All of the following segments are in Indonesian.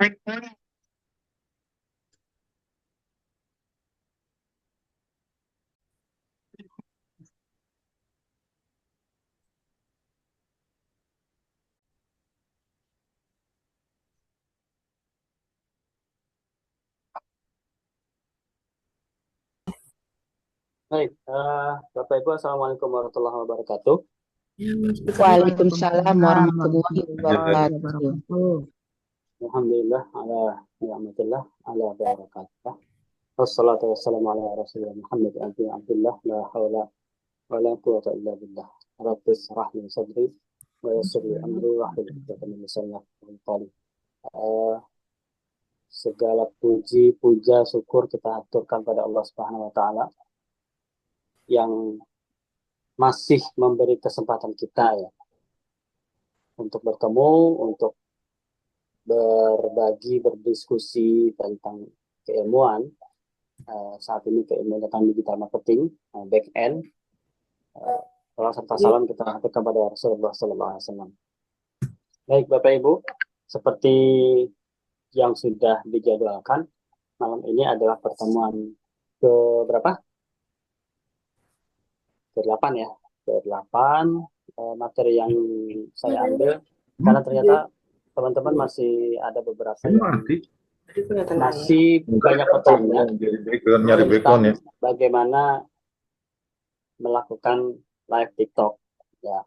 Baik, Bapak Ibu, Assalamualaikum warahmatullahi wabarakatuh. Waalaikumsalam Waalaikumsalam warahmatullahi warahmatullahi wabarakatuh. wabarakatuh. Alhamdulillah, ala ni'matillah, ala barakatah. Wassalatu wassalamu ala rasulillah Muhammad bin Abdullah, la hawla wa la quwwata illa billah. Rabbi israh li sadri, wa yassir li amri, wa hlul 'uqdatam min lisani yafqahu qawli. Eh, Segala puji, puja, syukur kita aturkan pada Allah Subhanahu wa taala yang masih memberi kesempatan kita ya untuk bertemu, untuk berbagi, berdiskusi tentang keilmuan. Saat ini keilmuan tentang digital marketing, back end. Salam serta salam kita aturkan kepada Rasulullah SAW. Baik Bapak Ibu, seperti yang sudah dijadwalkan, malam ini adalah pertemuan ke berapa? Ke-8 ya. Ke-8 materi yang saya ambil, karena ternyata teman-teman masih ada beberapa yang masih banyak bertanya tentang bagaimana melakukan live TikTok ya.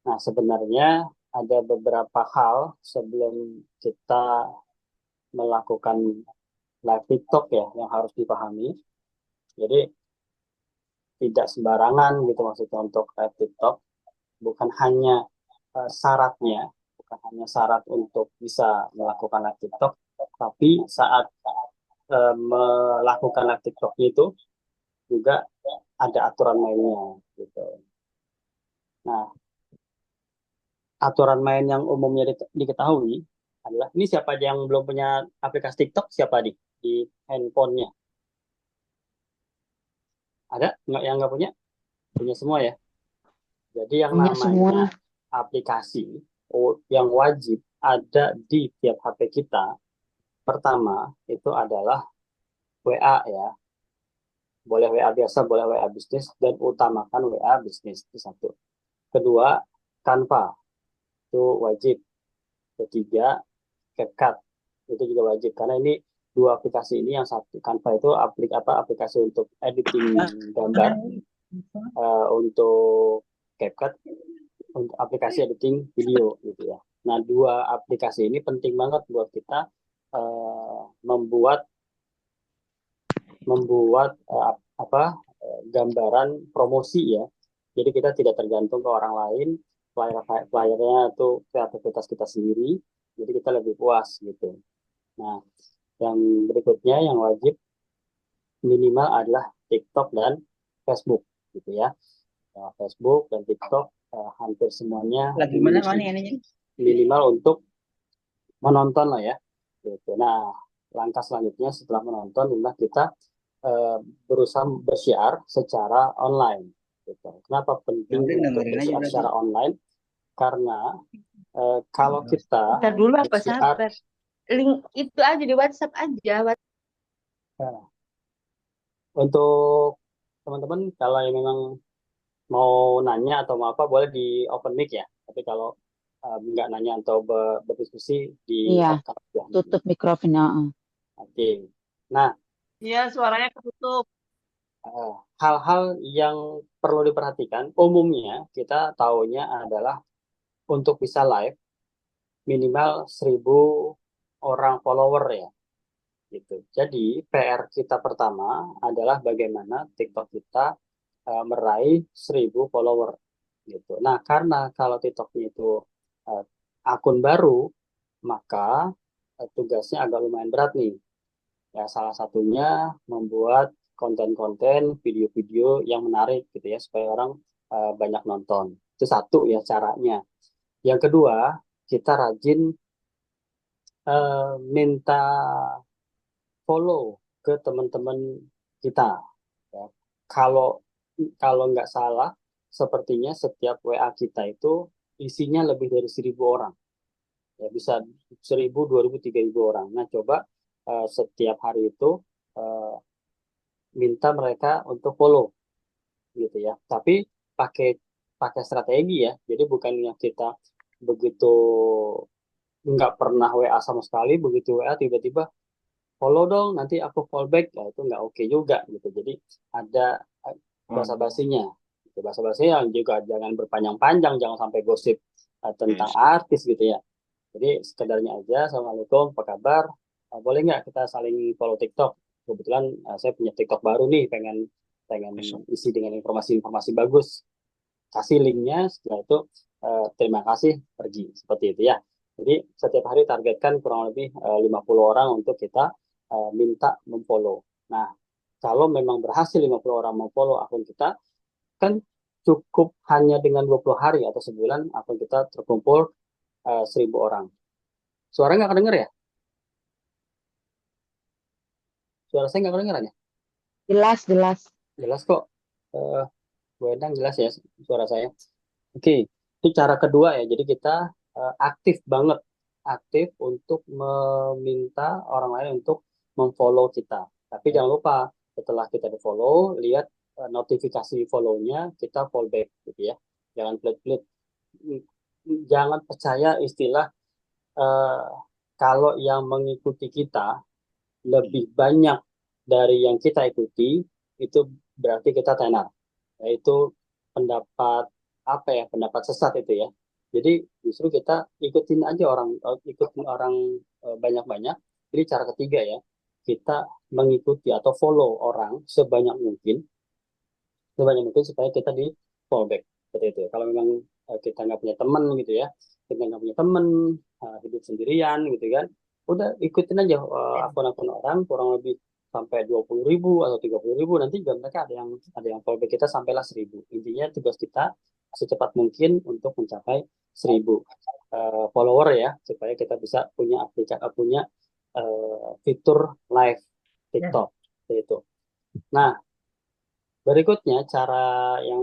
Nah, sebenarnya ada beberapa hal sebelum kita melakukan live TikTok ya yang harus dipahami. Jadi tidak sembarangan gitu maksudnya untuk live TikTok, bukan hanya syaratnya, bukan hanya syarat untuk bisa melakukan live TikTok, tapi saat melakukan live TikTok itu juga ada aturan mainnya gitu. Nah, aturan main yang umumnya diketahui adalah ini siapa aja yang belum punya aplikasi TikTok, siapa di handphonenya? Ada nggak yang nggak punya? Punya semua ya. Jadi yang Punya semua. namanya aplikasi yang wajib ada di tiap HP kita, pertama itu adalah WA ya. Boleh WA biasa, boleh WA bisnis, dan utamakan WA bisnis itu satu. Kedua, Canva itu wajib. Ketiga, CapCut itu juga wajib karena ini dua aplikasi ini, yang satu Canva itu aplikasi untuk editing gambar, untuk CapCut untuk aplikasi editing video gitu ya. Nah, dua aplikasi ini penting banget buat kita membuat membuat gambaran promosi ya. Jadi kita tidak tergantung ke orang lain, flyernya itu kreativitas kita sendiri, jadi kita lebih puas gitu. Nah, yang berikutnya yang wajib minimal adalah TikTok dan Facebook gitu ya. Nah, Facebook dan TikTok hampir semuanya minimal untuk menonton lah ya. Gitu. Nah, langkah selanjutnya setelah menonton adalah kita berusaha bersiar secara online. Gitu. Kenapa penting untuk bersiar secara online? Karena kalau kita Bentar dulu apa bersiar, sabar? Link itu aja di WhatsApp aja. untuk teman-teman kalau yang memang mau nanya atau mau apa boleh di open mic ya. Tapi kalau nggak nanya atau berdiskusi di Iya, podcast ya. tutup mikrofonnya. Oke. Nah, Iya, suaranya ketutup. hal-hal yang perlu diperhatikan umumnya kita tahunya adalah untuk bisa live minimal 1.000 orang follower ya gitu. Jadi PR kita pertama adalah bagaimana TikTok kita meraih 1.000 follower gitu. Nah, karena kalau TikToknya itu uh, akun baru, maka tugasnya agak lumayan berat nih. Ya, salah satunya membuat konten-konten, video-video yang menarik gitu ya, supaya orang banyak nonton. Itu satu ya caranya. Yang kedua, kita rajin minta follow ke teman-teman kita. Ya. Kalau kalau nggak salah, sepertinya setiap WA kita itu isinya lebih dari 1.000 orang. ya bisa 1.000, 2.000, 3.000 orang. Nah, coba setiap hari itu eh, minta mereka untuk follow gitu ya. Tapi pakai pakai strategi ya. Jadi bukan yang kita begitu nggak pernah WA sama sekali, begitu WA tiba-tiba follow dong, nanti aku fallback, ya itu nggak oke juga gitu. Jadi ada basa-basinya. Gitu. Basa-basinya yang juga jangan berpanjang-panjang, jangan sampai gosip tentang artis gitu ya. Jadi sekedarnya aja, Assalamualaikum, apa kabar? Boleh nggak kita saling follow TikTok? Kebetulan saya punya TikTok baru nih, pengen pengen isi dengan informasi-informasi bagus. Kasih linknya, setelah itu terima kasih, pergi. Seperti itu ya. Jadi setiap hari targetkan kurang lebih 50 orang untuk kita minta memfollow. Nah, kalau memang berhasil 50 orang memfollow akun kita, kan cukup hanya dengan 20 hari atau sebulan akun kita terkumpul 1.000 orang. Suara nggak kedenger ya? Suara saya nggak kedengeran ya? Jelas, jelas. Jelas kok. Eh, Bu Endang jelas ya suara saya. Oke, itu cara kedua ya. Jadi kita aktif banget, aktif untuk meminta orang lain untuk memfollow kita. Tapi jangan lupa setelah kita di follow, lihat notifikasi follow-nya, kita follow back gitu ya. Jangan pelit-pelit. Jangan percaya istilah eh, kalau yang mengikuti kita lebih banyak dari yang kita ikuti, itu berarti kita tenar. Yaitu pendapat apa ya, pendapat sesat itu ya. Jadi justru kita ikutin aja orang, ikutin orang banyak-banyak. Jadi cara ketiga ya, kita mengikuti atau follow orang sebanyak mungkin supaya kita di fallback seperti itu. Kalau memang kita nggak punya teman gitu ya, kita nggak punya teman, hidup sendirian gitu kan, udah ikutin aja akun-akun orang kurang lebih sampai 20.000 atau 30.000, nanti juga mereka ada yang fallback kita sampailah 1.000. Intinya tugas kita secepat mungkin untuk mencapai 1.000 follower ya, supaya kita bisa punya aplikasi, punya fitur live TikTok itu. Nah, berikutnya cara yang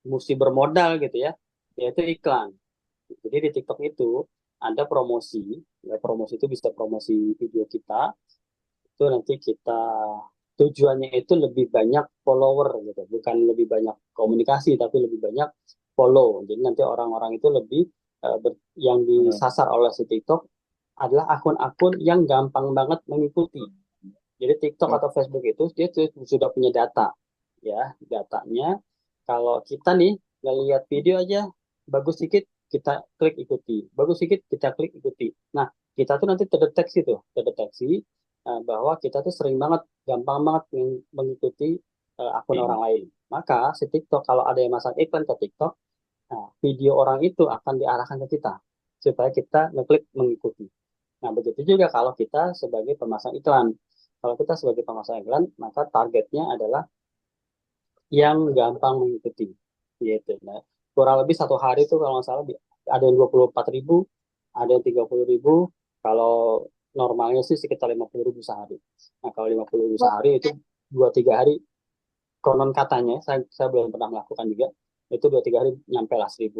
mesti bermodal gitu ya, yaitu iklan. Jadi di TikTok itu ada promosi, ya promosi itu bisa promosi video kita, itu nanti kita tujuannya itu lebih banyak follower gitu, bukan lebih banyak komunikasi tapi lebih banyak follow. Jadi nanti orang-orang itu lebih yang disasar oleh si TikTok adalah akun-akun yang gampang banget mengikuti. Jadi TikTok atau Facebook itu dia sudah punya data, ya datanya. Kalau kita nih ngelihat video aja bagus sedikit, kita klik ikuti, bagus sedikit kita klik ikuti. Nah, kita tuh nanti terdeteksi bahwa kita tuh sering banget, gampang banget mengikuti akun orang lain. Maka si TikTok kalau ada yang masang iklan ke TikTok, nah, video orang itu akan diarahkan ke kita supaya kita ngeklik mengikuti. Nah, begitu juga kalau kita sebagai pemasang iklan. Kalau kita sebagai pemasang iklan, maka targetnya adalah yang gampang mengikuti. Gitu. Nah, kurang lebih satu hari itu kalau nggak salah ada yang 24.000, ada yang 30.000. Kalau normalnya sih sekitar 50.000 sehari. Nah, kalau 50.000 sehari itu 2-3 hari, konon katanya, saya belum pernah melakukan juga, itu 2-3 hari nyampe lah 1.000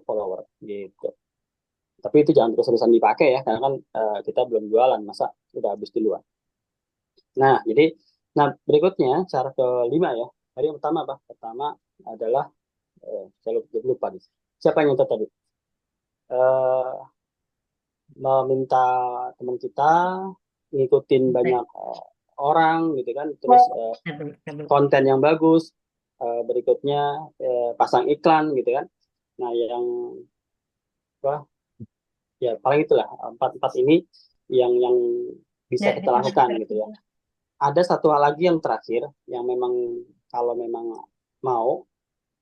follower gitu. Tapi itu jangan terus-terusan dipakai ya, karena kan kita belum jualan, masa udah habis duluan. Nah, jadi, nah berikutnya cara kelima ya. Tadi yang pertama apa? Pertama adalah, saya lupa nih. Siapa yang minta tadi? Eh, Meminta teman kita ngikutin banyak orang gitu kan, terus konten yang bagus. Berikutnya pasang iklan gitu kan. Nah, yang apa? Ya paling itulah empat empat ini yang bisa kita lakukan gitu ya. Ada satu hal lagi yang terakhir yang memang kalau memang mau,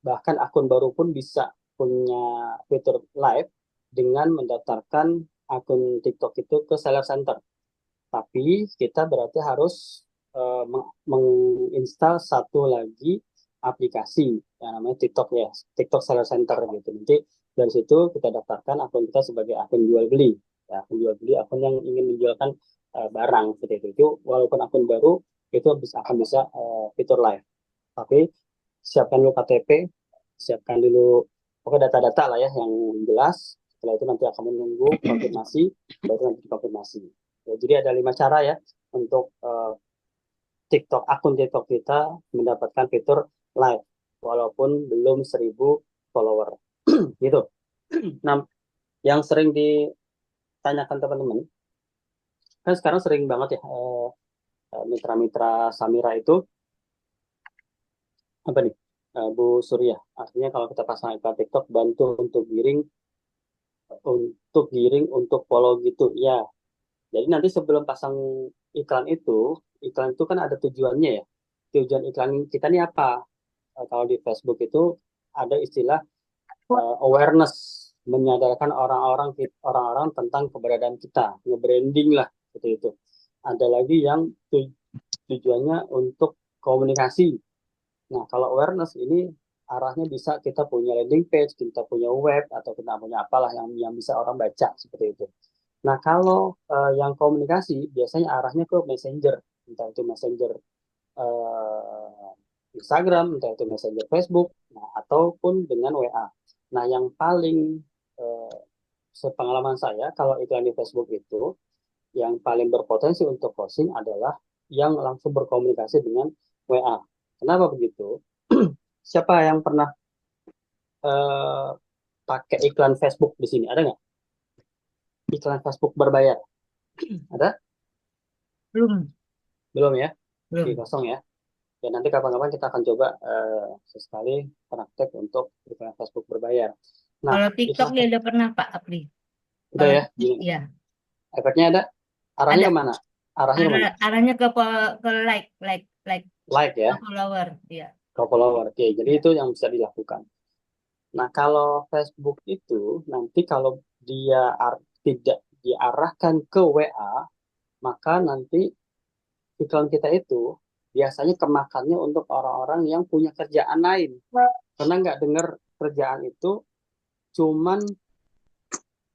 bahkan akun baru pun bisa punya fitur live dengan mendaftarkan akun TikTok itu ke seller center. Tapi kita berarti harus menginstal satu lagi aplikasi yang namanya TikTok ya, TikTok Seller Center gitu. Nanti dari situ kita daftarkan akun kita sebagai akun jual beli, ya, akun jual beli, akun yang ingin menjualkan barang seperti itu. Itu walaupun akun baru itu akan bisa fitur live. Tapi siapkan dulu KTP, siapkan dulu pokoknya data-data lah ya yang jelas. Setelah itu nanti akan menunggu konfirmasi, baru nanti dikonfirmasi. Ya, jadi ada 5 cara ya untuk akun TikTok kita mendapatkan fitur live walaupun belum 1.000 follower gitu. Nah, yang sering ditanyakan teman-teman kan sekarang sering banget ya mitra-mitra Samira itu apa nih, Bu Surya, artinya kalau kita pasang iklan TikTok bantu untuk follow gitu ya. Jadi nanti sebelum pasang iklan itu kan ada tujuannya ya. Tujuan iklan kita ini apa? Kalau di Facebook itu ada istilah awareness, menyadarkan orang-orang tentang keberadaan kita, nge-branding lah seperti itu. Ada lagi yang tujuannya untuk komunikasi. Nah, kalau awareness ini arahnya bisa kita punya landing page, kita punya web, atau kita punya apalah yang bisa orang baca seperti itu. Nah, kalau yang komunikasi biasanya arahnya ke messenger, entah itu messenger Instagram, entah itu messenger Facebook, nah, ataupun dengan WA. Nah, yang paling eh, sepengalaman saya, kalau iklan di Facebook itu, yang paling berpotensi untuk closing adalah yang langsung berkomunikasi dengan WA. Kenapa begitu? Siapa yang pernah eh, pakai iklan Facebook di sini? Ada nggak? Iklan Facebook berbayar? Ada? Belum, Belum ya? Oke, belum. kosong ya. Dan nanti kapan-kapan kita akan coba sesekali praktek untuk iklan Facebook berbayar. Nah, Kalau TikTok iklan dia udah pernah Pak Apri. udah Kalau ya, TikTok gini. ya Efeknya ada. Arahnya ada. kemana? Arahnya kemana? Arahnya ke like Like ke ya, follower. Ya, ke follower. Oke, jadi ya. itu yang bisa dilakukan. Nah, kalau Facebook itu nanti kalau tidak diarahkan ke WA, maka nanti iklan kita itu biasanya kemakannya untuk orang-orang yang punya kerjaan lain. Karena nggak dengar kerjaan itu cuman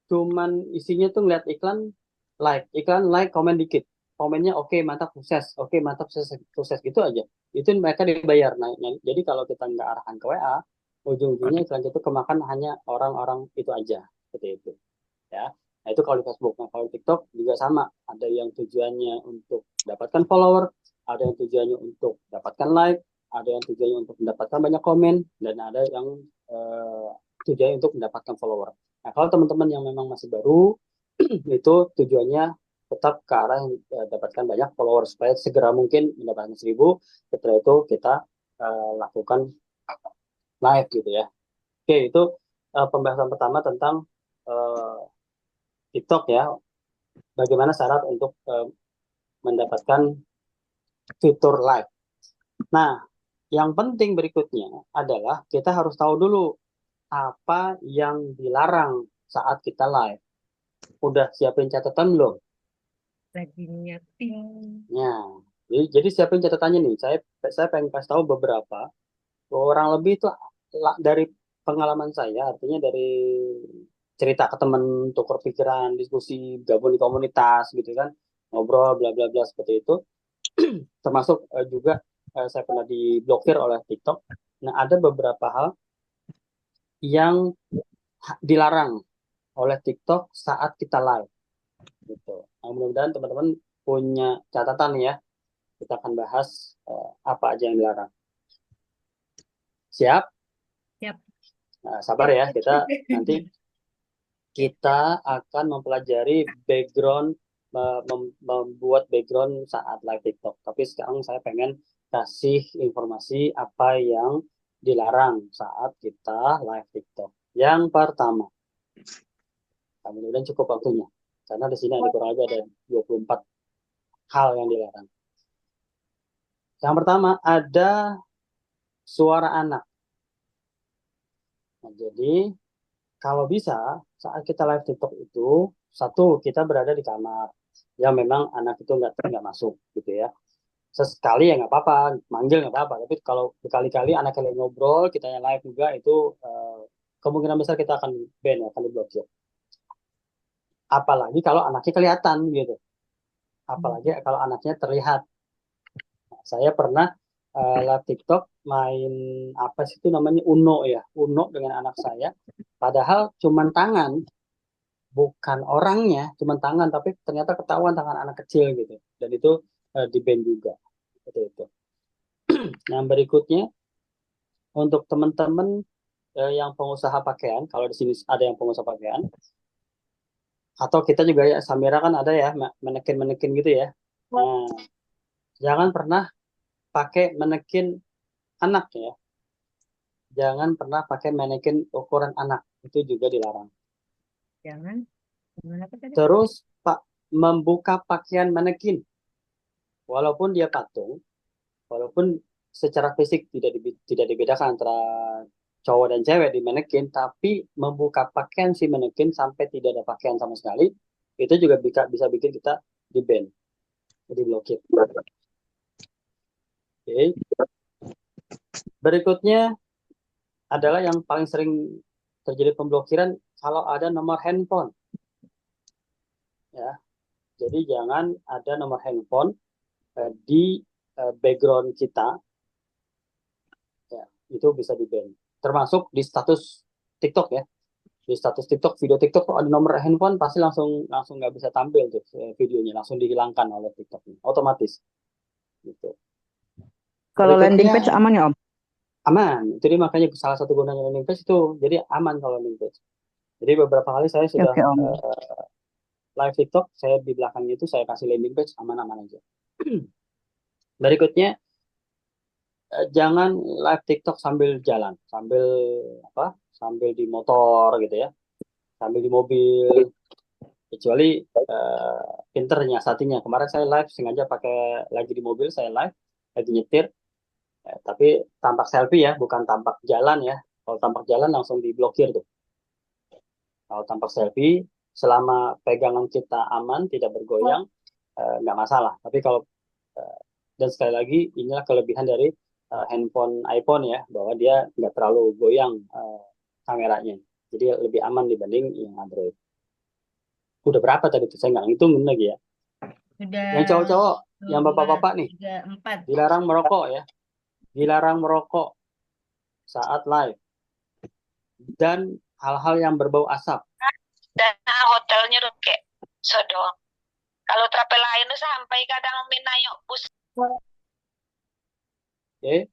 cuman isinya tuh ngeliat iklan like, komen dikit. Komennya oke, mantap, sukses, oke, mantap, sukses, sukses gitu aja. Itu mereka dibayar. Nah, jadi kalau kita nggak arahkan ke WA, ujung-ujungnya iklan itu kemakan hanya orang-orang itu aja, seperti itu. Ya, nah itu kalau di Facebook. Nah, kalau di TikTok juga sama. Ada yang tujuannya untuk dapatkan follower, ada yang tujuannya untuk dapatkan like, ada yang tujuannya untuk mendapatkan banyak komen, dan ada yang eh, tujuannya untuk mendapatkan follower. Nah, kalau teman-teman yang memang masih baru, itu tujuannya tetap ke arah yang dapatkan banyak follower supaya segera mungkin mendapatkan 1.000. Setelah itu kita lakukan live gitu ya. Oke, itu pembahasan pertama tentang eh, TikTok ya. Bagaimana syarat untuk mendapatkan fitur live. Nah, yang penting berikutnya adalah kita harus tahu dulu apa yang dilarang saat kita live. Udah siapin catatan belum? Lagi nyiapin. Ya, jadi siapin catatannya nih. Saya pengen kasih tahu beberapa. Orang lebih itu dari pengalaman saya, artinya dari cerita ke teman, tukar pikiran, diskusi, gabung di komunitas gitu kan, ngobrol bla bla bla seperti itu. Termasuk juga saya pernah diblokir oleh TikTok. Nah, ada beberapa hal yang dilarang oleh TikTok saat kita live gitu. Nah, mudah-mudahan teman-teman punya catatan ya. Kita akan bahas apa aja yang dilarang. Siap? Siap. Nah, sabar ya, nanti kita akan mempelajari background, membuat background saat live TikTok. Tapi sekarang saya pengen kasih informasi apa yang dilarang saat kita live TikTok. Yang pertama, mudah-mudahan cukup waktunya. Karena di sini ada kurang lebih ada 24 hal yang dilarang. Yang pertama ada suara anak. Nah, jadi kalau bisa saat kita live TikTok itu, satu, kita berada di kamar yang memang anak itu nggak masuk gitu ya. Sesekali ya nggak apa-apa, manggil nggak apa-apa. Tapi kalau berkali-kali anak kalian ngobrol, kita yang live juga itu kemungkinan besar kita akan ban, akan diblokir. Apalagi kalau anaknya kelihatan gitu. Apalagi kalau anaknya terlihat. Nah, saya pernah live TikTok main apa sih itu namanya Uno ya, Uno dengan anak saya. Padahal cuman tangan, bukan orangnya, cuma tangan, tapi ternyata ketahuan tangan anak kecil gitu. Dan itu di ban juga. Seperti itu. Yang berikutnya untuk teman-teman yang pengusaha pakaian, kalau di sini ada yang pengusaha pakaian, atau kita juga ya, Samira kan ada ya manekin-manekin gitu ya. Nah, jangan pernah pakai manekin anak ya. Jangan pernah pakai manekin ukuran anak. Itu juga dilarang. Jangan. Gimana apa tadi? Terus Pak membuka pakaian manekin, walaupun dia patung, walaupun secara fisik tidak dibedakan antara cowok dan cewek di manekin, tapi membuka pakaian si manekin sampai tidak ada pakaian sama sekali, itu juga bisa bikin kita di ban, di blokir. Oke. Berikutnya adalah yang paling sering terjadi pemblokiran kalau ada nomor handphone, ya. Jadi jangan ada nomor handphone di background kita, ya. Itu bisa di ban. Termasuk di status TikTok ya. Di status TikTok, video TikTok kalau ada nomor handphone pasti langsung langsung nggak bisa tampil tuh videonya, langsung dihilangkan oleh TikTok otomatis gitu. Kalau landing Berikutnya page aman ya Om? aman. Jadi makanya salah satu gunanya landing page itu jadi aman kalau landing page. Jadi beberapa kali saya Oke, sudah oke Om. live TikTok, saya di belakangnya itu saya kasih landing page aman-aman aja. Berikutnya jangan live TikTok sambil jalan, sambil apa? Sambil di motor gitu ya, sambil di mobil. Kecuali pinternya satunya. Kemarin saya live sengaja pakai lagi di mobil, saya live lagi nyetir, tapi tampak selfie ya, bukan tampak jalan ya. Kalau tampak jalan langsung diblokir tuh. Kalau tampak selfie, selama pegangan kita aman, tidak bergoyang, nggak masalah. Tapi kalau dan sekali lagi inilah kelebihan dari handphone iPhone ya, bahwa dia nggak terlalu goyang kameranya. Jadi lebih aman dibanding yang Android. Udah berapa tadi tuh? Saya nggak ngitungin lagi ya. Sudah Yang cowok-cowok, yang dua, bapak-bapak nih, tiga, empat. dilarang merokok ya. Dilarang merokok saat live. Dan hal-hal yang berbau asap. Dan hotelnya tuh kayak sodong. Kalau travel lain tuh sampai kadang minayok bus. Oke.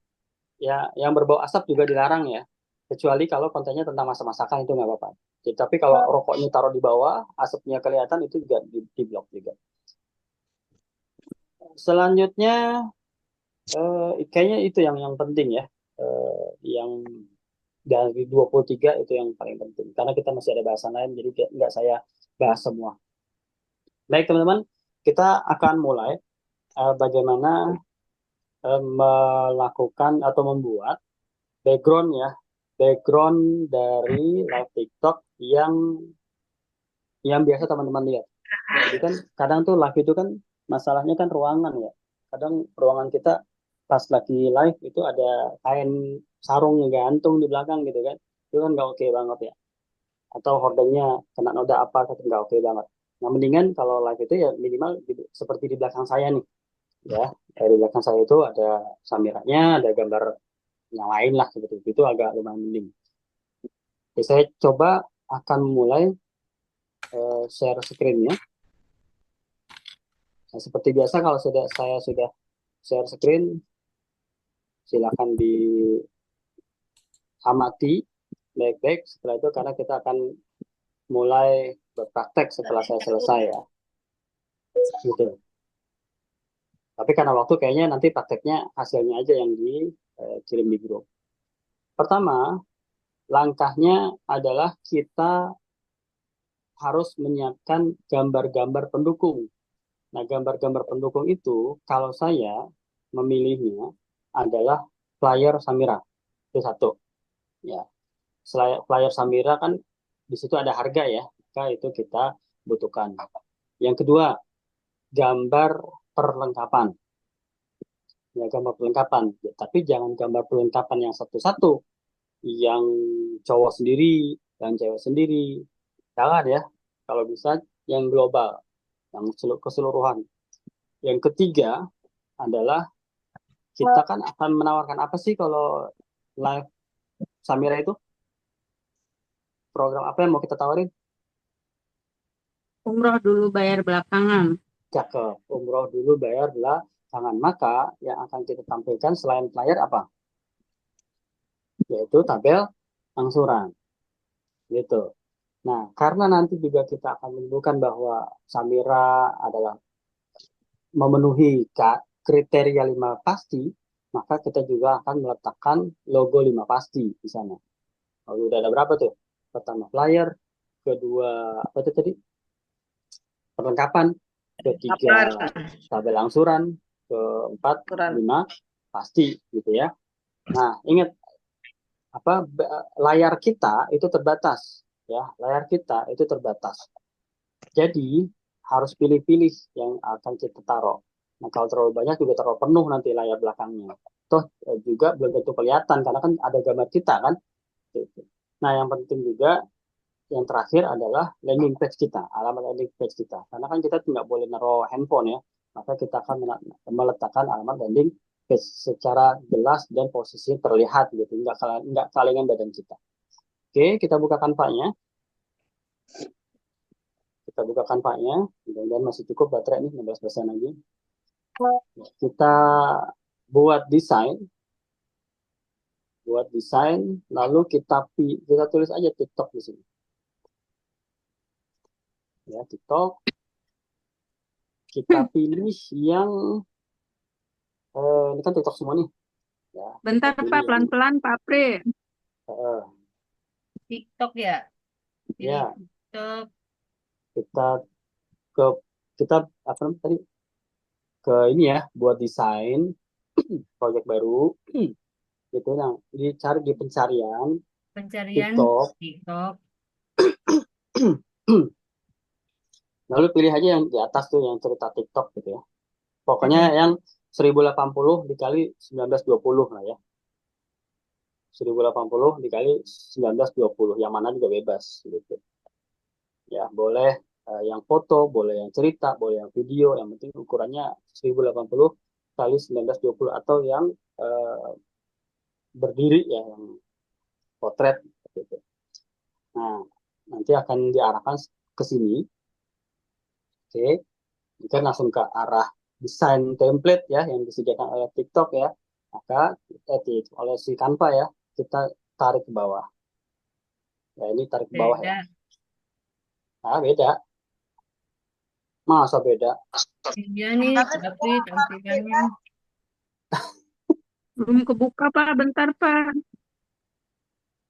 Ya, yang berbau asap juga dilarang ya. Kecuali kalau kontennya tentang masak-masakan itu nggak apa-apa. Tapi kalau rokoknya taruh di bawah, asapnya kelihatan itu juga di blok juga. Selanjutnya, kayaknya itu yang penting ya. Yang dari 23 itu yang paling penting. Karena kita masih ada bahasan lain, jadi nggak saya bahas semua. Baik teman-teman, kita akan mulai bagaimana melakukan atau membuat background ya, background dari live TikTok yang biasa teman-teman lihat. Jadi kan kadang tuh live itu kan masalahnya kan ruangan ya. Kadang ruangan kita pas lagi live itu ada kain sarung gantung di belakang gitu kan. Itu kan nggak oke banget ya. Atau hordengnya kena noda apa, itu nggak oke banget. Nah, mendingan kalau live itu ya minimal seperti di belakang saya nih. Ya, di belakang saya itu ada samiranya, ada gambar yang lain lah seperti itu agak lumayan mending. Oke, saya coba akan mulai share screen-nya. Nah, seperti biasa kalau saya sudah share screen, silakan diamati baik-baik. Setelah itu karena kita akan mulai berpraktek setelah saya selesai ya. Gitu. Tapi karena waktu kayaknya nanti prakteknya hasilnya aja yang dikirim di grup. Pertama, langkahnya adalah kita harus menyiapkan gambar-gambar pendukung. Nah, gambar-gambar pendukung itu kalau saya memilihnya adalah flyer Samira. Itu satu. Ya, flyer Samira kan di situ ada harga ya. Maka itu kita butuhkan. Yang kedua, gambar perlengkapan. Ya, gambar perlengkapan. Ya, tapi jangan gambar perlengkapan yang satu-satu. Yang cowok sendiri, yang cewek sendiri. Jangan ya. Kalau bisa yang global, yang keseluruhan. Yang ketiga adalah kita kan akan menawarkan apa sih kalau live Samira itu? Program apa yang mau kita tawarin? Umroh dulu bayar belakangan. Cakep. Umroh dulu bayar belakangan. Maka yang akan kita tampilkan selain flyer apa? Yaitu tabel angsuran. Gitu. Nah, karena nanti juga kita akan menemukan bahwa Samira adalah memenuhi kriteria 5 pasti, maka kita juga akan meletakkan logo 5 pasti di sana. Lalu udah ada berapa tuh? Pertama flyer, kedua apa itu tadi? Perlengkapan, ketiga tabel angsuran, keempat Angsuran. 5 pasti gitu ya. Nah, ingat apa layar kita itu terbatas ya, layar kita itu terbatas. Jadi harus pilih-pilih yang akan kita taruh. Nah, kalau terlalu banyak juga terlalu penuh nanti layar belakangnya. Toh juga belum tentu kelihatan karena kan ada gambar kita kan. Gitu. Nah, yang penting juga yang terakhir adalah landing page kita, alamat landing page kita. Karena kan kita tidak boleh naruh handphone ya, maka kita akan meletakkan alamat landing page secara jelas dan posisi terlihat gitu, nggak kalingan badan kita. Oke, kita buka kanvanya. Kita buka kanvanya, mudah-mudahan masih cukup baterai nih, 16% lagi. Kita buat desain, lalu kita tulis aja TikTok di sini. Ya, TikTok. Kita pilih yang ini kan TikTok semua nih. Ya, Bentar kita pilih Pak, yang pelan-pelan Pak Apri. eh, TikTok ya. Pilih ya TikTok. kita ke kita apa namanya tadi ke ini ya buat desain project baru gitu yang dicari di pencarian Pencarian TikTok. TikTok. Lalu pilih aja yang di atas tuh yang cerita TikTok gitu ya. Pokoknya yang 1080 dikali 1920 lah ya. 1080 dikali 1920 yang mana juga bebas gitu. Ya, boleh yang foto, boleh yang cerita, boleh yang video, yang penting ukurannya 1080 kali 1920 atau yang eh, berdiri ya, yang potret gitu. Nah, nanti akan diarahkan ke sini. Oke, kita langsung ke arah desain template ya yang disediakan oleh TikTok ya. Maka oleh si Canva ya, kita tarik ke bawah. Ya, ini tarik ke bawah ya. Beda. Nah, beda. Masa beda? Iya nih, tapi tampilannya Belum kebuka Pak, bentar Pak.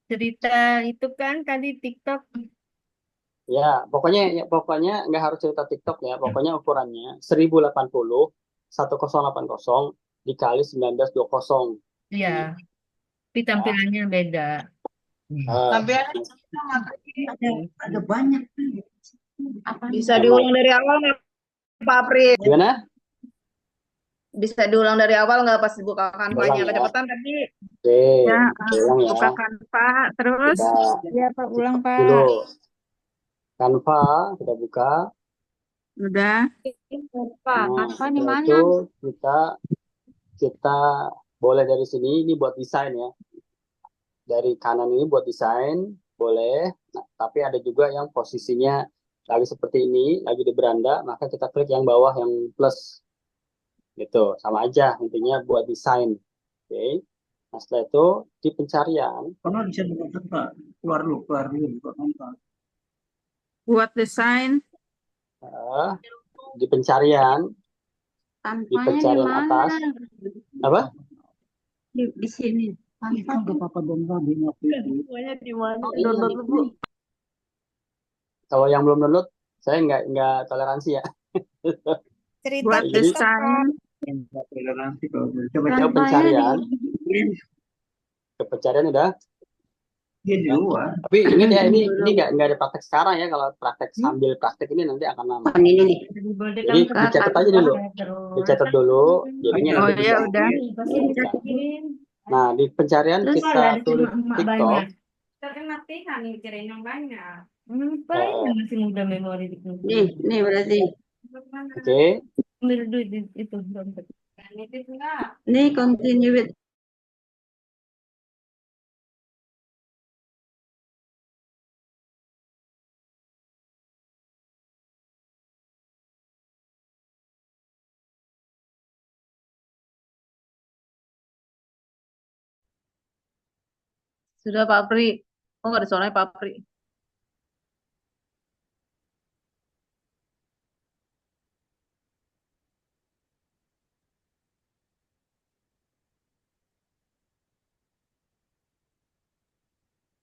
cerita itu kan tadi TikTok. Ya, pokoknya nggak harus cerita TikTok ya. Pokoknya ukurannya 1080 1080 dikali 1920. Iya, tapi Ya. tampilannya beda. Tampilannya Ada banyak. Bisa emang diulang dari awal nggak Pak Apri? gimana? Bisa diulang dari awal nggak pas dibuka Ulang kampanye ya. kecepatan tadi? Oke, Ya, ulang ya. bukakan Pak. Terus, Kita ya Pak, ulang tutup Pak. dulu. Canva kita buka. Udah. Pak, Nah, Canva di setelah mana? itu kita kita boleh dari sini ini buat desain ya. Dari kanan ini buat desain boleh. Nah, tapi ada juga yang posisinya lagi seperti ini, lagi di beranda, maka kita klik yang bawah yang plus. Gitu, sama aja intinya buat desain. Oke. Nah, setelah itu di pencarian Karena bisa dibuka Pak. Keluar dulu buka Canva. Buat desain. eh, di pencarian Canvanya di mana? atas apa? Di sini. Itu nggak apa-apa dong tadi Canvanya di mana? Oh, iya, Download dulu. Kalau yang belum download, saya nggak toleransi ya. Cerita Buat Jadi desain. nggak toleransi kalau coba ke Canvanya pencarian, di ke pencarian udah. dia di luar. Tapi ingat ya ini nggak ada praktek sekarang ya. Kalau praktek sambil praktek ini nanti akan lama. ini nih. Jadi dicatat aja dulu, dicatat dulu. Jadinya Oh nanti ya bisa. udah. Nah di pencarian Terus kita tulis TikTok. kan mikirin yang banyak. Eh, Masih muda memori di Nih berarti. Oke. Ambil duit itu dompet. Itu enggak. Nih continue with Sudah Pak Pri. Oh, nggak ada suaranya Pak Pri.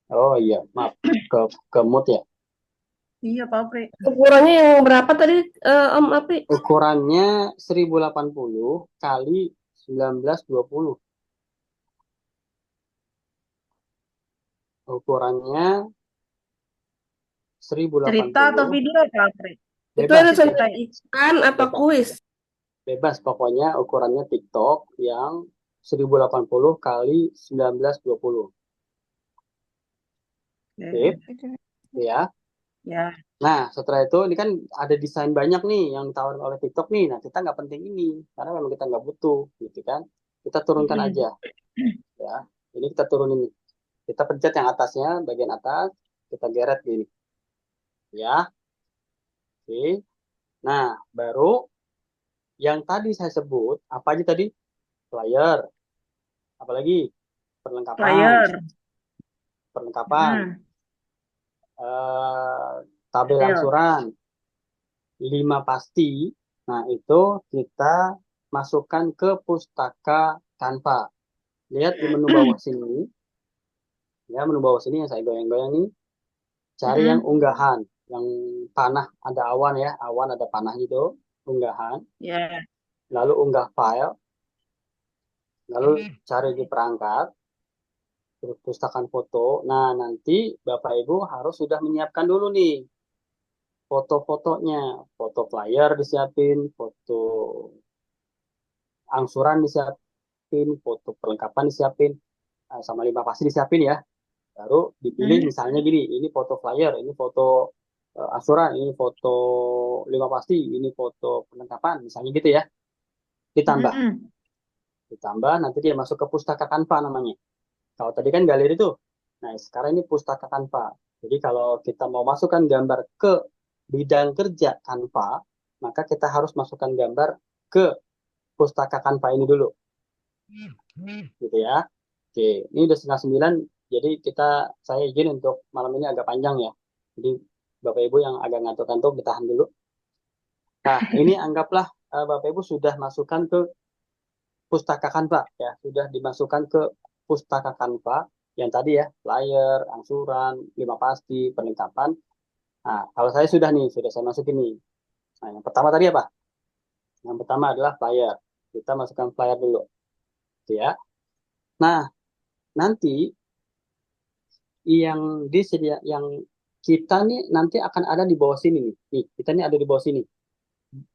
Oh iya, maaf. Ke mood ya. Iya Pak Pri. Ukurannya yang berapa tadi, Om Apri? Ukurannya 1080 kali 1920. Ukurannya Cerita atau 1080. video Pak Pri? Itu Bebas, ada bebas, tulisan atau bebas. kuis? Bebas, pokoknya ukurannya TikTok yang 1080 kali 1920. Sip, ya. Ya. Nah, setelah itu ini kan ada desain banyak nih yang ditawarin oleh TikTok nih. Nah, kita nggak penting ini karena memang kita nggak butuh, gitu kan. Kita turunkan aja, ya. Ini kita turunin nih. Kita pencet yang atasnya, bagian atas, kita geret gini, ya. Oke. Nah, baru yang tadi saya sebut apa aja tadi? Flyer, apalagi Flyer. perlengkapan, Hmm. tabel Detail. angsuran, 5 pasti. Nah, itu kita masukkan ke pustaka Canva. Lihat di menu bawah sini, ya menu bawah sini yang saya goyang-goyang nih, cari yang unggahan, yang panah ada awan ya, awan ada panah gitu, unggahan, Ya. lalu unggah file, lalu cari di perangkat, terus pustakan foto. Nah, nanti Bapak Ibu harus sudah menyiapkan dulu nih foto-fotonya, foto flyer disiapin, foto angsuran disiapin, foto perlengkapan disiapin, sama 5 pasti disiapin ya. Baru dipilih misalnya gini, ini foto flyer, ini foto angsuran, ini foto 5 pasti, ini foto perlengkapan, misalnya gitu ya. Ditambah, ditambah nanti dia masuk ke pustaka Canva namanya. Kalau tadi kan galeri tuh. Nah, sekarang ini pustaka Canva. Jadi kalau kita mau masukkan gambar ke bidang kerja Canva, maka kita harus masukkan gambar ke pustaka Canva ini dulu, gitu ya. Oke, ini udah setengah 9, jadi saya izin untuk malam ini agak panjang ya. Jadi Bapak Ibu yang agak ngantuk-ngantuk ditahan dulu. Nah, ini anggaplah Bapak Ibu sudah masukkan ke pustaka Canva ya, sudah dimasukkan ke pustaka Canva yang tadi ya, flyer, angsuran, 5 pasti, perlengkapan. Nah, kalau saya sudah nih, sudah saya masukin nih. Nah, yang pertama tadi apa? Yang pertama adalah flyer. Kita masukkan flyer dulu, gitu ya. Nah, nanti yang kita nih nanti akan ada di bawah sini nih. Nih, kita nih ada di bawah sini.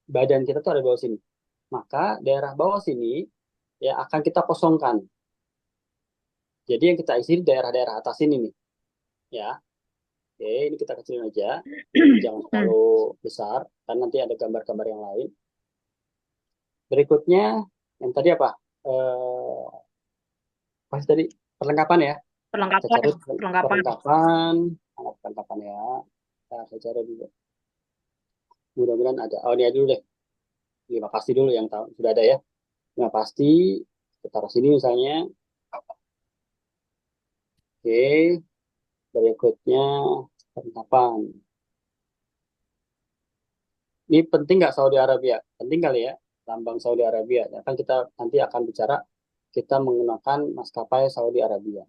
Badan kita tuh ada di bawah sini. Maka daerah bawah sini ya akan kita kosongkan. Jadi yang kita isi di daerah-daerah atas ini nih. Ya. Oke, ini kita kecilin aja. Jangan terlalu besar, karena nanti ada gambar-gambar yang lain. Berikutnya, yang tadi apa? Pas tadi perlengkapan ya. Saya cari perlengkapan. Ada perlengkapan ya. Nah, saya cari juga. Mudah-mudahan ada. Oh, ini aja dulu deh. 5 pasti dulu yang tahu sudah ada ya. 5 pasti. Kita taruh sini misalnya. Oke. Berikutnya perlengkapan. Ini penting nggak Saudi Arabia? Penting kali ya, lambang Saudi Arabia. Ya kan kita nanti akan bicara kita menggunakan maskapai Saudi Arabia.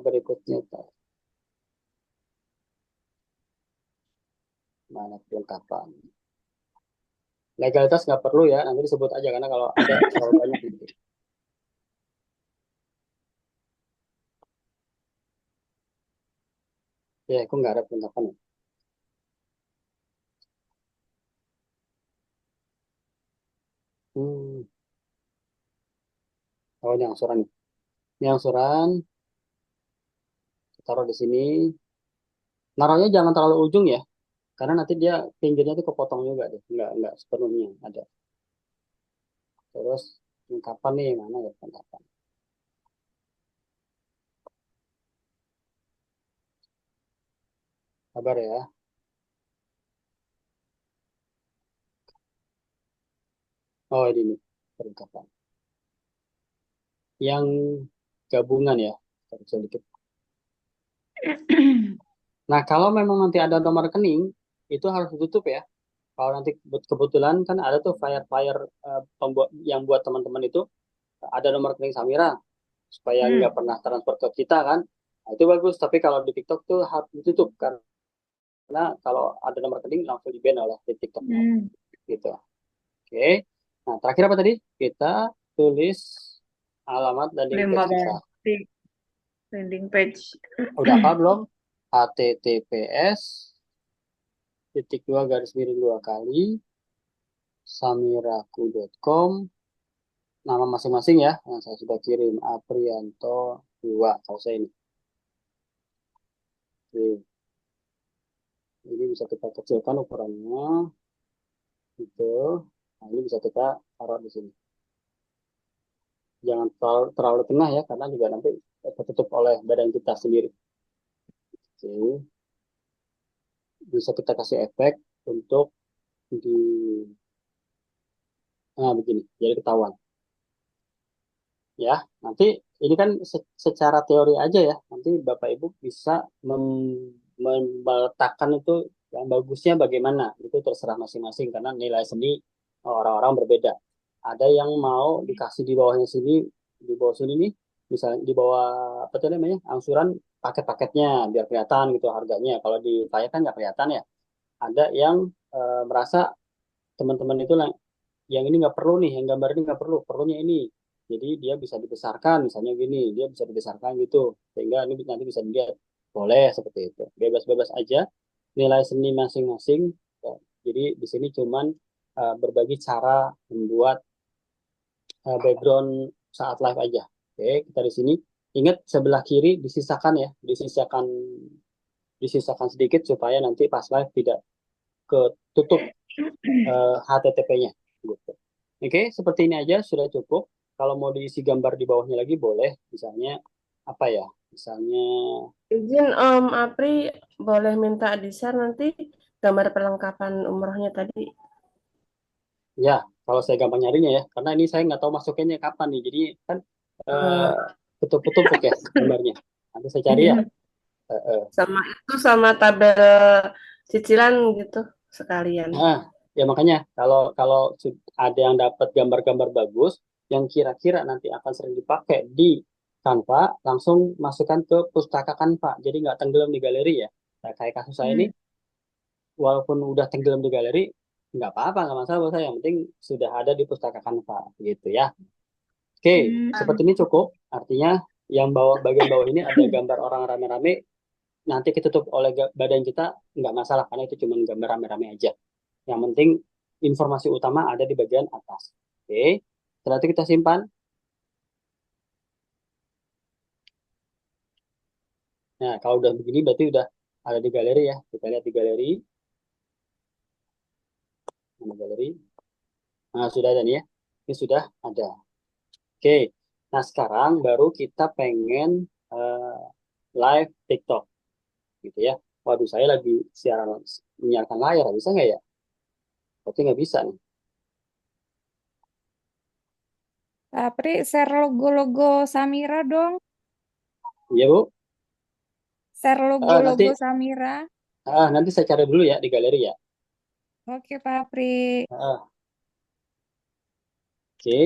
Berikutnya, mana perlengkapan? Legalitas nggak perlu ya, nanti disebut aja karena kalau ada terlalu banyak gitu. Ya, aku nggak ada perlengkapan. Hmm. Oh, ini angsuran. Ini angsuran, taruh di sini. Naruhnya jangan terlalu ujung ya, karena nanti dia pinggirnya tuh kepotong juga deh, nggak sepenuhnya ada. Terus perlengkapan nih, mana ya perlengkapan? Sabar ya. Oh, ini nih perlengkapan. Yang gabungan ya. Sedikit. Nah, kalau memang nanti ada nomor rekening, itu harus ditutup ya. Kalau nanti kebetulan kan ada tuh flyer-flyer yang buat teman-teman itu ada nomor rekening Samira supaya nggak pernah transfer ke kita kan. Nah, itu bagus. Tapi kalau di TikTok tuh harus ditutup karena kalau ada nomor rekening langsung di-ban oleh di TikToknya gitu. Oke. Nah, terakhir apa tadi? Kita tulis alamat landing page kita. Landing page. Udah apa belum? https://2 samiraku.com, nama masing-masing ya, yang saya sudah kirim Aprianto 2 kalau saya ini. Oke. Ini bisa kita kecilkan ukurannya gitu. Nah, ini bisa kita taruh di sini. Jangan terlalu tengah ya, karena juga nanti tertutup oleh badan kita sendiri. Oke. Bisa kita kasih efek untuk di begini, jadi ketahuan. Ya, nanti ini kan secara teori aja ya. Nanti Bapak Ibu bisa meletakkan itu yang bagusnya bagaimana. Itu terserah masing-masing karena nilai seni orang-orang berbeda. Ada yang mau dikasih di bawahnya sini, di bawah sini nih, misalnya di bawah apa tuh namanya, angsuran paket-paketnya biar kelihatan gitu harganya. Kalau di flyer kan nggak kelihatan ya. Ada yang merasa teman-teman itu yang ini nggak perlu nih, yang gambar ini nggak perlu, perlunya ini. Jadi dia bisa dibesarkan, misalnya gini, dia bisa dibesarkan gitu, sehingga ini nanti bisa dilihat. Boleh seperti itu, bebas-bebas aja. Nilai seni masing-masing. Ya. Jadi di sini cuman berbagi cara membuat background saat live aja. Oke, kita di sini ingat sebelah kiri disisakan ya, disisakan sedikit supaya nanti pas live tidak ketutup HTTP-nya. Gitu. Oke, seperti ini aja sudah cukup. Kalau mau diisi gambar di bawahnya lagi boleh, misalnya apa ya? Misalnya Izin Apri boleh minta di-share nanti gambar perlengkapan umrohnya tadi. ya, kalau saya gampang nyarinya ya, karena ini saya nggak tahu masukinnya kapan nih. Jadi kan tutup-tutup ya gambarnya. Nanti saya cari ya. Sama itu sama tabel cicilan gitu sekalian. Nah, ya makanya kalau ada yang dapat gambar-gambar bagus yang kira-kira nanti akan sering dipakai di Canva, langsung masukkan ke pustaka Canva. Jadi nggak tenggelam di galeri ya. Nah, kayak kasus saya ini, walaupun udah tenggelam di galeri, nggak apa-apa, nggak masalah buat saya. Yang penting sudah ada di pustaka Canva, gitu ya. Oke, seperti ini cukup. Artinya yang bagian bawah ini ada gambar orang rame-rame, nanti ketutup oleh badan kita, nggak masalah, karena itu cuma gambar rame-rame aja. Yang penting informasi utama ada di bagian atas. Oke, setelah itu kita simpan. Nah, kalau udah begini berarti udah ada di galeri ya. Kita lihat di galeri. Mana galeri? Nah, sudah ada nih ya. Ini sudah ada. Oke, nah sekarang baru kita pengen live TikTok. Gitu ya. Waduh, saya lagi siaran menyiarkan layar. Bisa nggak ya? Berarti nggak bisa nih. Apri, share logo-logo Samira dong. Iya, Bu. Share nanti logo-logo Samira. nanti saya cari dulu ya di galeri ya. Oke, Pak Apri. Oke.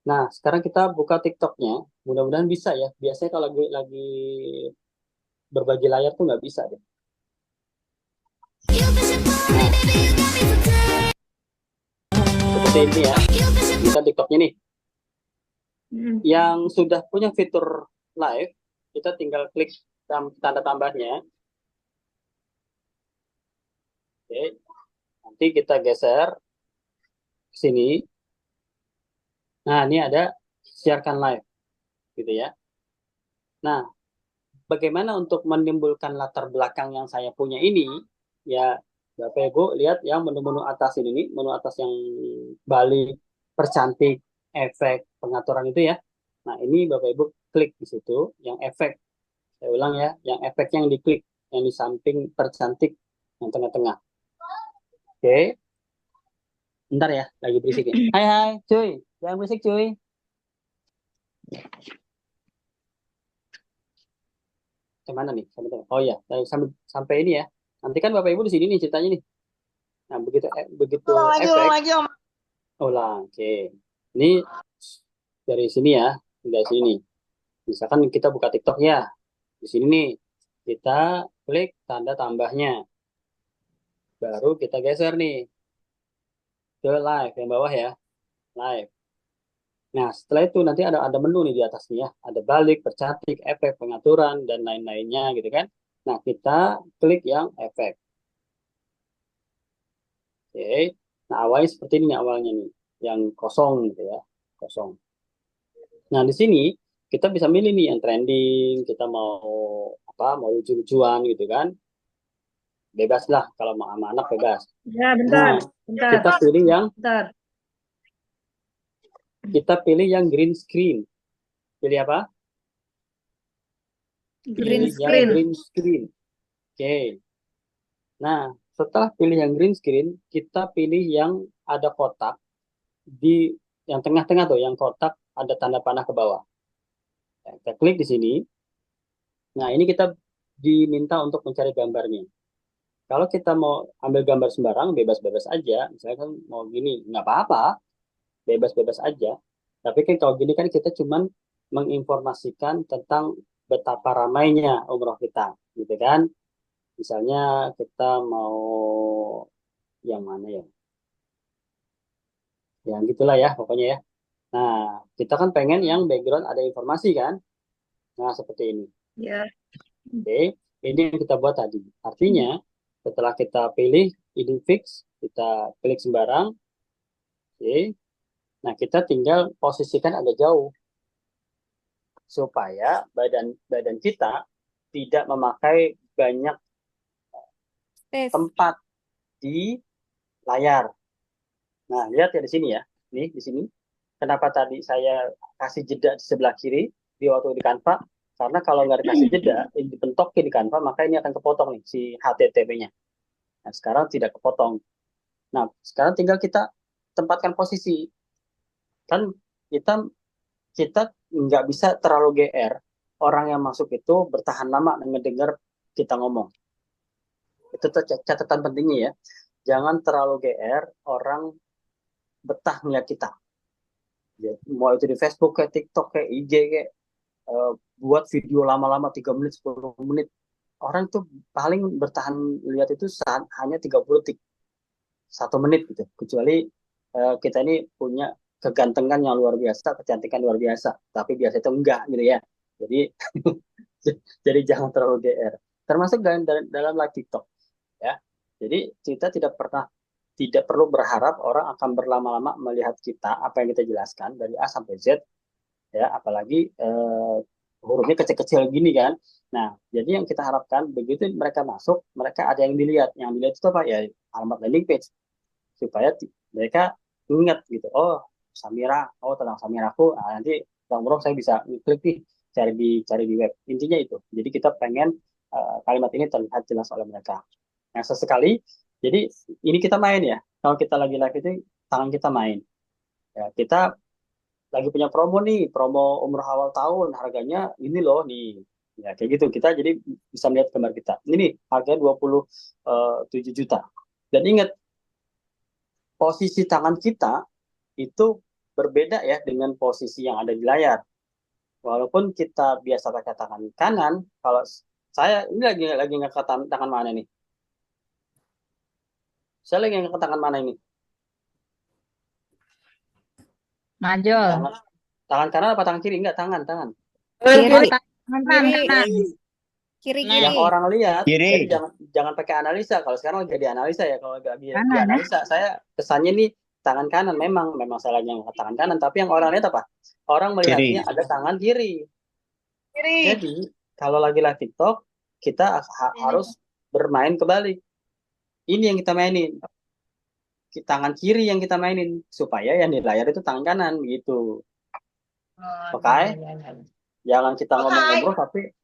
Nah, sekarang kita buka TikToknya. Mudah-mudahan bisa ya. Biasanya kalau lagi berbagi layar tuh nggak bisa deh. Seperti ini ya. Kita TikToknya nih. Yang sudah punya fitur live, kita tinggal klik tanda tambahnya. Oke. Nanti kita geser ke sini. Nah, ini ada siarkan live. Gitu ya. Nah, bagaimana untuk menimbulkan latar belakang yang saya punya ini? Ya, Bapak Ibu lihat yang menu-menu atas ini, menu atas yang balik, percantik, efek, pengaturan itu ya. Nah, ini Bapak Ibu klik di situ, yang efek. Saya ulang ya, yang efek yang diklik, yang di samping percantik, yang tengah-tengah. Oke. Bentar ya, lagi berisik ya. Hai, cuy. Jangan berisik, cuy. Kemana nih? Oh ya, sampai ini ya. Nanti kan Bapak Ibu di sini nih ceritanya nih. Nah, begitu efek, ulang. Oke. Ini dari sini ya, dari sini. Misalkan kita buka TikTok ya. Di sini nih, kita klik tanda tambahnya. Baru kita geser nih ke live yang bawah ya, live. Nah, setelah itu nanti ada menu nih di atasnya ya. Ada balik, bercantik, efek, pengaturan, dan lain-lainnya gitu kan. Nah, kita klik yang efek. Oke. Nah, awalnya seperti ini nih, awalnya nih. Yang kosong gitu ya. Kosong. Nah, di sini kita bisa milih nih yang trending, kita mau apa, mau lucu-lucuan gitu kan. Bebas lah, kalau mau sama anak bebas. Ya, bentar, Nah, bentar, kita pilih bentar. yang green screen. Pilih apa? Green Pilih yang screen. green screen. Oke. Nah, setelah pilih yang green screen, kita pilih yang ada kotak di yang tengah-tengah tuh, yang kotak ada tanda panah ke bawah. Ya, kita klik di sini. Nah, ini kita diminta untuk mencari gambarnya. Kalau kita mau ambil gambar sembarang, bebas-bebas aja. Misalnya kan mau gini, nggak apa-apa, bebas-bebas aja. Tapi kan kalau gini kan kita cuman menginformasikan tentang betapa ramainya umroh kita, gitu kan? Misalnya kita mau yang mana ya? Yang gitulah ya, pokoknya ya. Nah, kita kan pengen yang background ada informasi kan? Nah, seperti ini. Ya. Oke, ini yang kita buat tadi. Artinya, setelah kita pilih ini fix, kita klik sembarang. Oke. Nah, kita tinggal posisikan agak jauh supaya badan badan kita tidak memakai banyak Tes. tempat di layar. Nah, lihat ya di sini ya. Nih, di sini. Kenapa tadi saya kasih jeda di sebelah kiri di waktu di Canva? Karena kalau nggak dikasih jeda, dipentokin di Canva, maka ini akan kepotong nih si HTTP-nya. Nah, sekarang tidak kepotong. Nah, sekarang tinggal kita tempatkan posisi. Kan kita kita nggak bisa terlalu GR. Orang yang masuk itu bertahan lama mendengar kita ngomong. Itu catatan pentingnya ya. Jangan terlalu GR, orang betah melihat kita. Ya, mau itu di Facebook, kayak TikTok, kayak IG, kayak buat video lama-lama 3 menit, 10 menit. Orang tuh paling bertahan lihat itu hanya 30 detik, 1 menit gitu. Kecuali kita ini punya kegantengan yang luar biasa, kecantikan luar biasa. Tapi biasa itu enggak gitu ya. Jadi jadi jangan terlalu GR. Termasuk dalam live TikTok ya. Jadi kita tidak perlu berharap orang akan berlama-lama melihat kita apa yang kita jelaskan dari A sampai Z ya, apalagi hurufnya kecil-kecil gini kan. Nah, jadi yang kita harapkan begitu mereka masuk, mereka ada yang dilihat. Yang dilihat itu apa ya? Alamat landing page supaya mereka ingat gitu. Oh, Samira, oh tentang Samiraku. Nah, nanti bro saya bisa klik nih cari di web. Intinya itu. Jadi kita pengen kalimat ini terlihat jelas oleh mereka. Nah, sesekali jadi ini kita main ya. Kalau kita lagi live itu tangan kita main. Ya, kita lagi punya promo nih, promo umroh awal tahun, harganya ini loh nih. Ya, kayak gitu. Kita jadi bisa melihat gambar kita. Ini harganya 27 juta. Dan ingat, posisi tangan kita itu berbeda ya dengan posisi yang ada di layar. Walaupun kita biasa pakai tangan kanan, kalau saya ini lagi ngangkat tangan mana nih? Saya lagi ngangkat tangan mana ini? Majol. Tangan kanan apa tangan kiri? Enggak, tangan. Kiri. Kanan. Kiri. Yang orang lihat, Kiri. jadi jangan pakai analisa. Kalau sekarang lagi di analisa ya, kalau lagi di Kanan, analisa, saya kesannya nih tangan kanan. Memang saya lagi ngangkat tangan kanan, tapi yang orang lihat apa? Orang melihatnya ada tangan kiri. Jadi kalau lagi live TikTok, kita harus bermain kebalik. Ini yang kita mainin. Tangan kiri yang kita mainin supaya yang di layar itu tangan kanan gitu. Oke? Jangan kita ngomong umroh tapi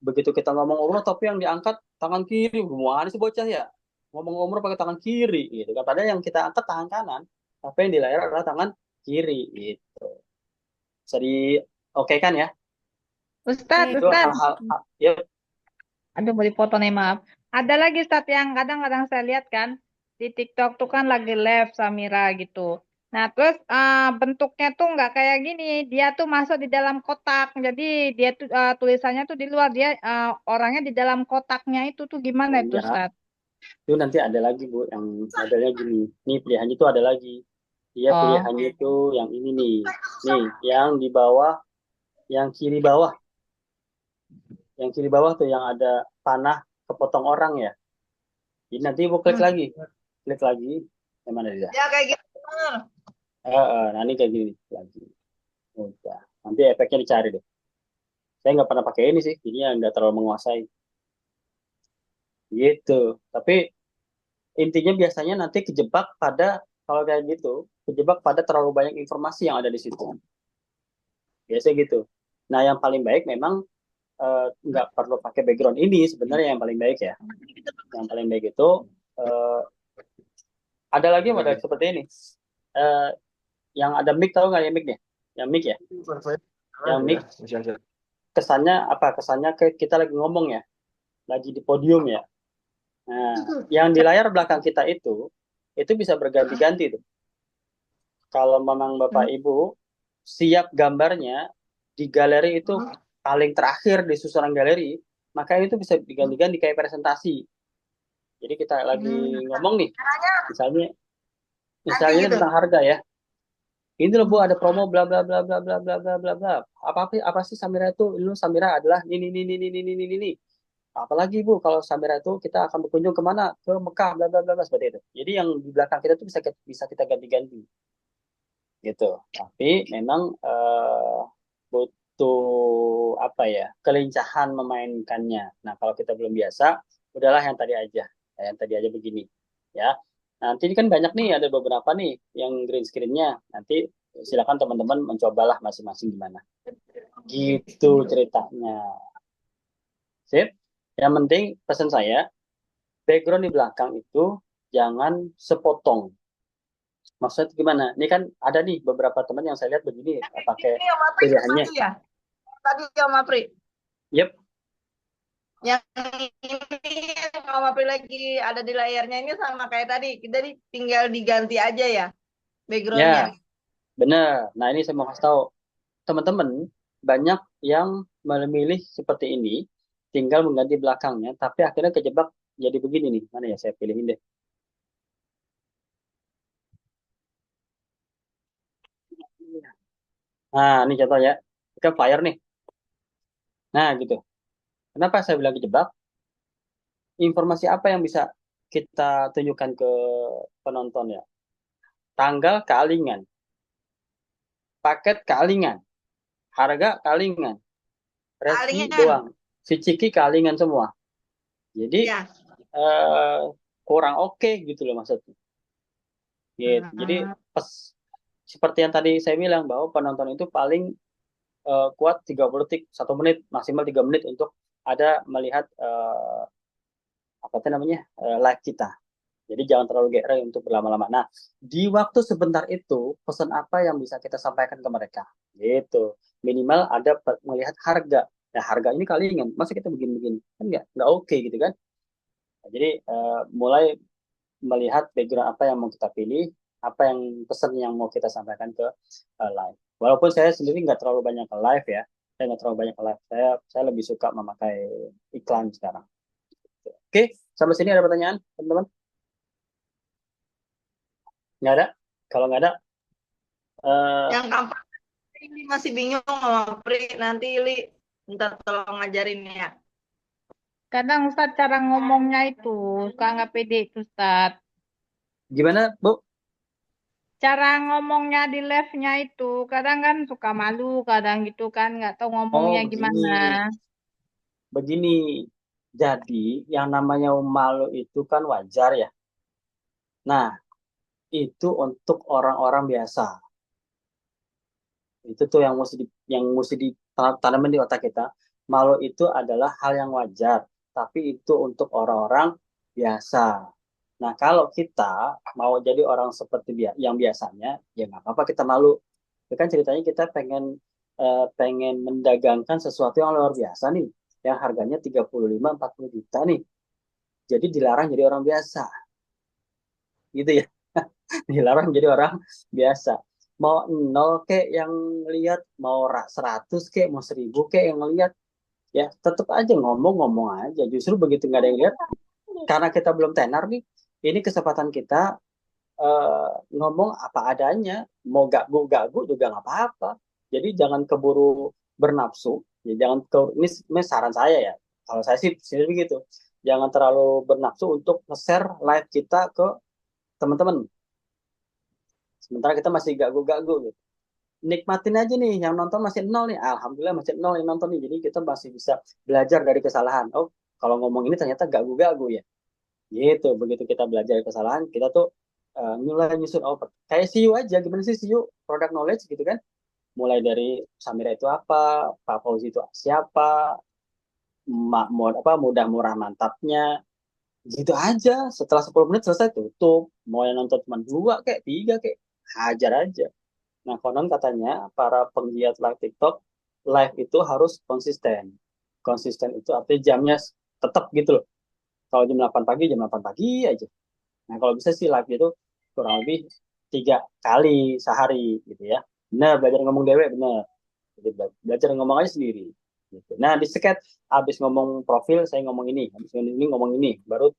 begitu kita ngomong umroh tapi yang diangkat tangan kiri. Gimana sih bocah ya? Ngomong umroh pakai tangan kiri gitu. Padahal yang kita angkat tangan kanan, tapi yang di layar adalah tangan kiri gitu. Bisa di oke kan ya? Ustadz, Itu hal-hal ya. Aduh, mau dipoto nih, maaf. Ada lagi Ustadz yang kadang-kadang saya lihat kan di TikTok tuh kan lagi live Samira gitu. Nah, terus bentuknya tuh nggak kayak gini. Dia tuh masuk di dalam kotak. Jadi dia tuh tulisannya tuh di luar, dia orangnya di dalam kotaknya itu tuh gimana itu Ya, Ustadz? itu nanti ada lagi Bu yang modelnya gini. Nih pilihannya itu ada lagi. Dia Oh, pilihannya itu yang ini nih. Nih, yang di bawah, yang kiri bawah. Yang kiri bawah tuh yang ada panah kepotong orang ya. Jadi nanti Bu klik lagi. Klik lagi. Yang mana dia? Ya kayak gitu. Nah ini kayak gini lagi. Udah. Nanti efeknya dicari deh. Saya nggak pernah pakai ini sih. Jadinya nggak terlalu menguasai. Gitu. Tapi intinya biasanya nanti kejebak pada, kalau kayak gitu, kejebak pada terlalu banyak informasi yang ada di situ. Biasanya gitu. Nah, yang paling baik memang nggak perlu pakai background ini sebenarnya yang paling baik ya. Yang paling baik itu eh, ada lagi model seperti ini. Eh, yang ada mic, tahu nggak ya mic-nya? Yang mic ya? Yang mic kesannya apa? Kesannya kayak kita lagi ngomong ya, lagi di podium ya. Nah, yang di layar belakang kita itu bisa berganti-ganti tuh. Kalau memang Bapak Ibu siap gambarnya di galeri itu paling terakhir di susunan galeri, maka itu bisa diganti-ganti kayak presentasi. Jadi kita lagi ngomong nih, misalnya misalnya ini tentang harga ya. Ini loh Bu ada promo bla bla bla bla bla bla bla bla bla. Apa sih Samira itu? Ini loh, Samira adalah ini. Apalagi Bu kalau Samira itu kita akan berkunjung kemana? Ke Mekah bla bla bla bla seperti itu. Jadi yang di belakang kita tuh bisa kita ganti-ganti gitu. Tapi memang butuh apa ya, kelincahan memainkannya. Nah, kalau kita belum biasa, udahlah yang tadi aja begini ya. Nanti ini kan banyak nih, ada beberapa nih yang green screen-nya. Nanti silakan teman-teman mencobalah masing-masing gimana. Gitu ceritanya. Sip. Yang penting pesan saya, background di belakang itu jangan sepotong. Maksudnya gimana? Ini kan ada nih beberapa teman yang saya lihat begini pakai Ini yang Mapri pilihannya. tadi ya? Tadi yang Mapri. Yep, Yang ini yang Mapri lagi ada di layarnya ini sama kayak tadi. Kita tinggal diganti aja ya backgroundnya. ya, benar. Nah, ini saya mau kasih tahu teman-teman, banyak yang memilih seperti ini, tinggal mengganti belakangnya, tapi akhirnya kejebak jadi begini nih. Mana ya saya pilihin deh. Nah, ini contoh ya. Ini kan flyer nih. Nah, gitu. Kenapa saya bilang kejebak? Informasi apa yang bisa kita tunjukkan ke penonton ya? Tanggal kealingan, paket kealingan, harga kealingan, Reski Kealingan. doang. Si Ciki kealingan semua. Jadi Ya. kurang oke gitu loh maksudnya. Gitu. Jadi seperti yang tadi saya bilang bahwa penonton itu paling kuat 30 detik, 1 menit, maksimal 3 menit untuk ada melihat apa itu namanya live kita. Jadi jangan terlalu GR untuk berlama-lama. Nah, di waktu sebentar itu pesan apa yang bisa kita sampaikan ke mereka? Gitu. Minimal ada melihat harga. Ya harga ini kalingan. Masa kita begini-begini? Kan nggak oke gitu kan? Nah, jadi mulai melihat background apa yang mau kita pilih, apa yang pesan yang mau kita sampaikan ke live. Walaupun saya sendiri nggak terlalu banyak ke live ya, saya nggak terlalu banyak ke live. Saya lebih suka memakai iklan sekarang. Oke, sampai sini ada pertanyaan, teman-teman? Nggak ada? Kalau nggak ada, Yang kampanye ini masih bingung sama Pri. Nanti Ili minta tolong ngajarin ya. kadang Ustadz cara ngomongnya itu suka nggak pede itu Ustadz. gimana, Bu? Cara ngomongnya di live-nya itu kadang kan suka malu, kadang gitu kan nggak tahu ngomongnya Oh, gimana. begini. Jadi, yang namanya malu itu kan wajar ya. Nah, itu untuk orang-orang biasa. Itu tuh yang mesti ditanamin di otak kita. Malu itu adalah hal yang wajar, tapi itu untuk orang-orang biasa. Nah, kalau kita mau jadi orang seperti yang biasanya, ya nggak apa-apa kita malu. Itu kan ceritanya kita pengen pengen mendagangkan sesuatu yang luar biasa nih. yang harganya 35-40 juta nih. Jadi dilarang jadi orang biasa. Gitu ya. Dilarang jadi orang biasa. Mau 0 kek yang lihat, mau 100 kek, mau 1000 kek yang lihat, ya tetap aja ngomong-ngomong aja. Justru begitu nggak ada yang lihat, karena kita belum tenar nih, ini kesempatan kita ngomong apa adanya. Mau gagu-gagu juga nggak apa-apa. Jadi jangan keburu bernafsu. Ya, jangan ini saran saya ya. Kalau saya sih begitu. Jangan terlalu bernafsu untuk nge-share live kita ke teman-teman. Sementara kita masih gagu-gagu gitu. Nikmatin aja nih, yang nonton masih 0 nih. Alhamdulillah masih 0 yang nonton nih. Jadi kita masih bisa belajar dari kesalahan. Oh, kalau ngomong ini ternyata gagu-gagu ya. Gitu, begitu kita belajar dari kesalahan, kita tuh mulai nyusun, oh kayak CU aja, gimana sih CU, product knowledge gitu kan. Mulai dari Samira itu apa, Pak Fauzi itu siapa, mudah murah mantapnya, gitu aja. Setelah 10 menit selesai tutup. Mau yang nonton cuma 2 kayak 3 kayak hajar aja. Nah, konon katanya para penggiat live TikTok, live itu harus konsisten. Konsisten itu artinya jamnya tetap gitu loh. Kalau jam 8 pagi, jam 8 pagi aja. Nah, kalau bisa sih live itu kurang lebih 3 kali sehari gitu ya. Benar, belajar ngomong dewek, benar. Jadi belajar ngomong aja sendiri. Gitu. Nah, di sket, habis ngomong profil, saya ngomong ini. Habis ini ngomong ini. Baru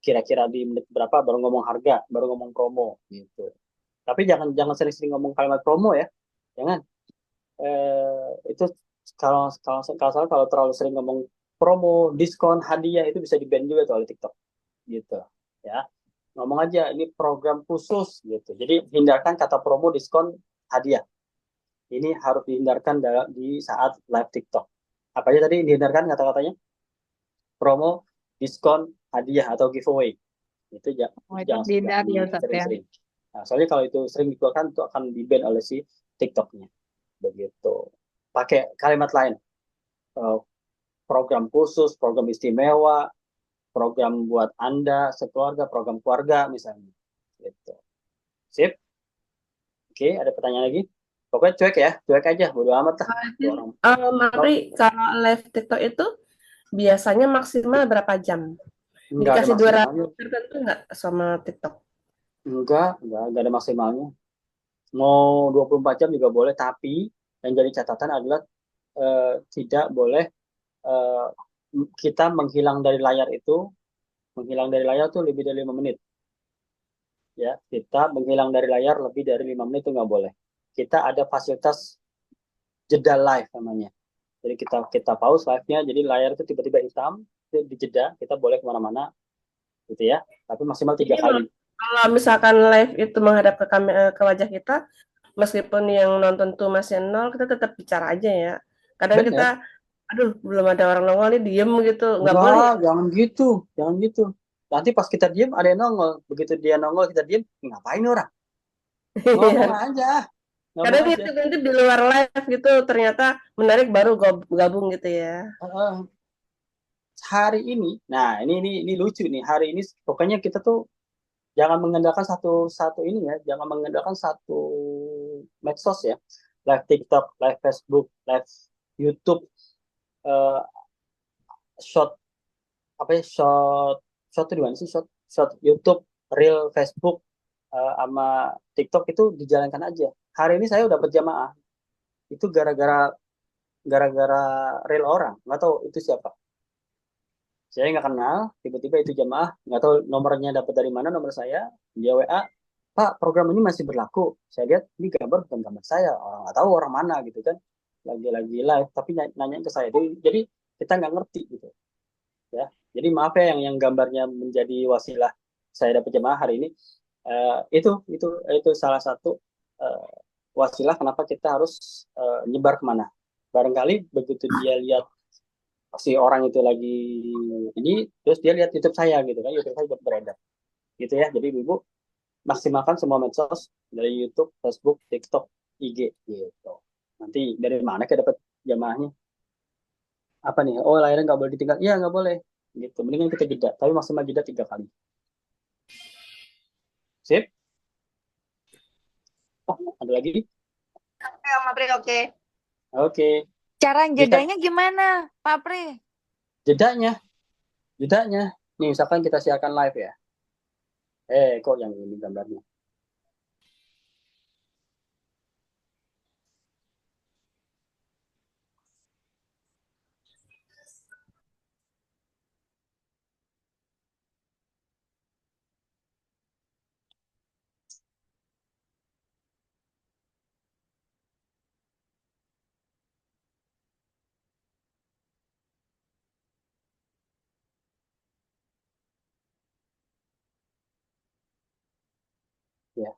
kira-kira di menit berapa, baru ngomong harga, baru ngomong promo. Gitu. Tapi jangan jangan sering-sering ngomong kalimat promo ya. Jangan. Itu kalau terlalu sering ngomong promo, diskon, hadiah, itu bisa di-ban juga tuh oleh TikTok. Gitu. Ya, ngomong aja ini program khusus gitu. Jadi hindarkan kata promo, diskon, hadiah. Ini harus dihindarkan di saat live TikTok. Apa aja tadi dihindarkan kata-katanya? Promo, diskon, hadiah atau giveaway. Itu Oh, itu jangan dihindari ya, Ustaz ya. sering-sering. Nah, soalnya kalau itu sering dikeluarkan itu akan di-ban oleh si TikToknya. Begitu. Pakai kalimat lain. Program khusus, program istimewa, program buat Anda sekeluarga, program keluarga misalnya. Gitu. Sip? Oke, ada pertanyaan lagi? Pokoknya cuek aja, bodo amat lah. Orang. Apri, kalau live TikTok itu biasanya maksimal berapa jam? Enggak ada Dikasih durasi maksimalnya. tertentu nggak sama TikTok? Enggak ada maksimalnya. Mau 24 jam juga boleh, tapi yang jadi catatan adalah tidak boleh kita menghilang dari layar itu, lebih dari 5 menit. Ya, kita menghilang dari layar lebih dari 5 menit itu nggak boleh. Kita ada fasilitas jeda live namanya. Jadi kita pause live-nya, jadi layar itu tiba-tiba hitam, itu dijeda, kita boleh kemana-mana, gitu ya. Tapi maksimal 3 Jadi kali. kalau misalkan live itu menghadap ke wajah kita, meskipun yang nonton tuh masih 0, kita tetap bicara aja ya. Kadang kita, Bener. aduh belum ada orang nongol nih, diem gitu, nggak boleh ya? Jangan gitu. Nanti pas kita diem ada yang nongol, begitu dia nongol kita diem, ngapain nih orang? Ngomong Iya. aja, Kadang ngomong aja. itu nanti di luar live gitu ternyata menarik baru gabung gitu ya. Hari ini, nah ini lucu nih. Hari ini pokoknya kita tuh jangan mengandalkan satu ini ya, jangan mengandalkan satu medsos ya. Live TikTok, live Facebook, live YouTube, eh, short apa ya, short itu di mana sih? Short YouTube, Reel Facebook, sama TikTok itu dijalankan aja. Hari ini saya udah berjamaah. Itu gara-gara Reel orang, nggak tahu itu siapa. Saya nggak kenal, tiba-tiba itu jamaah, nggak tahu nomornya dapat dari mana, nomor saya, dia WA, Pak, program ini masih berlaku. Saya lihat, ini gambar bukan gambar saya, orang nggak tahu orang mana gitu kan, lagi live, tapi nanyain ke saya. Jadi kita nggak ngerti gitu, ya. Jadi maaf ya yang gambarnya menjadi wasilah saya dapat jamaah hari ini. Itu salah satu eh, wasilah kenapa kita harus nyebar kemana. Barangkali begitu dia lihat si orang itu lagi ini, terus dia lihat YouTube saya gitu kan, YouTube saya beredar gitu ya. Jadi ibu maksimalkan semua medsos dari YouTube, Facebook, TikTok, IG gitu. Nanti dari mana kita dapat jamaahnya? Apa nih? Oh, layarnya nggak boleh ditinggal? Iya, nggak boleh gitu. Mendingan kita jeda, tapi maksimal jeda 3 kali. Sip. Oh, ada lagi? Oke, Om Apri, oke. Oke. Cara Bisa jedanya gimana, Pak Pri? jedanya, jedanya. Nih, misalkan kita siarkan live ya. Kok yang ini gambarnya? Ya,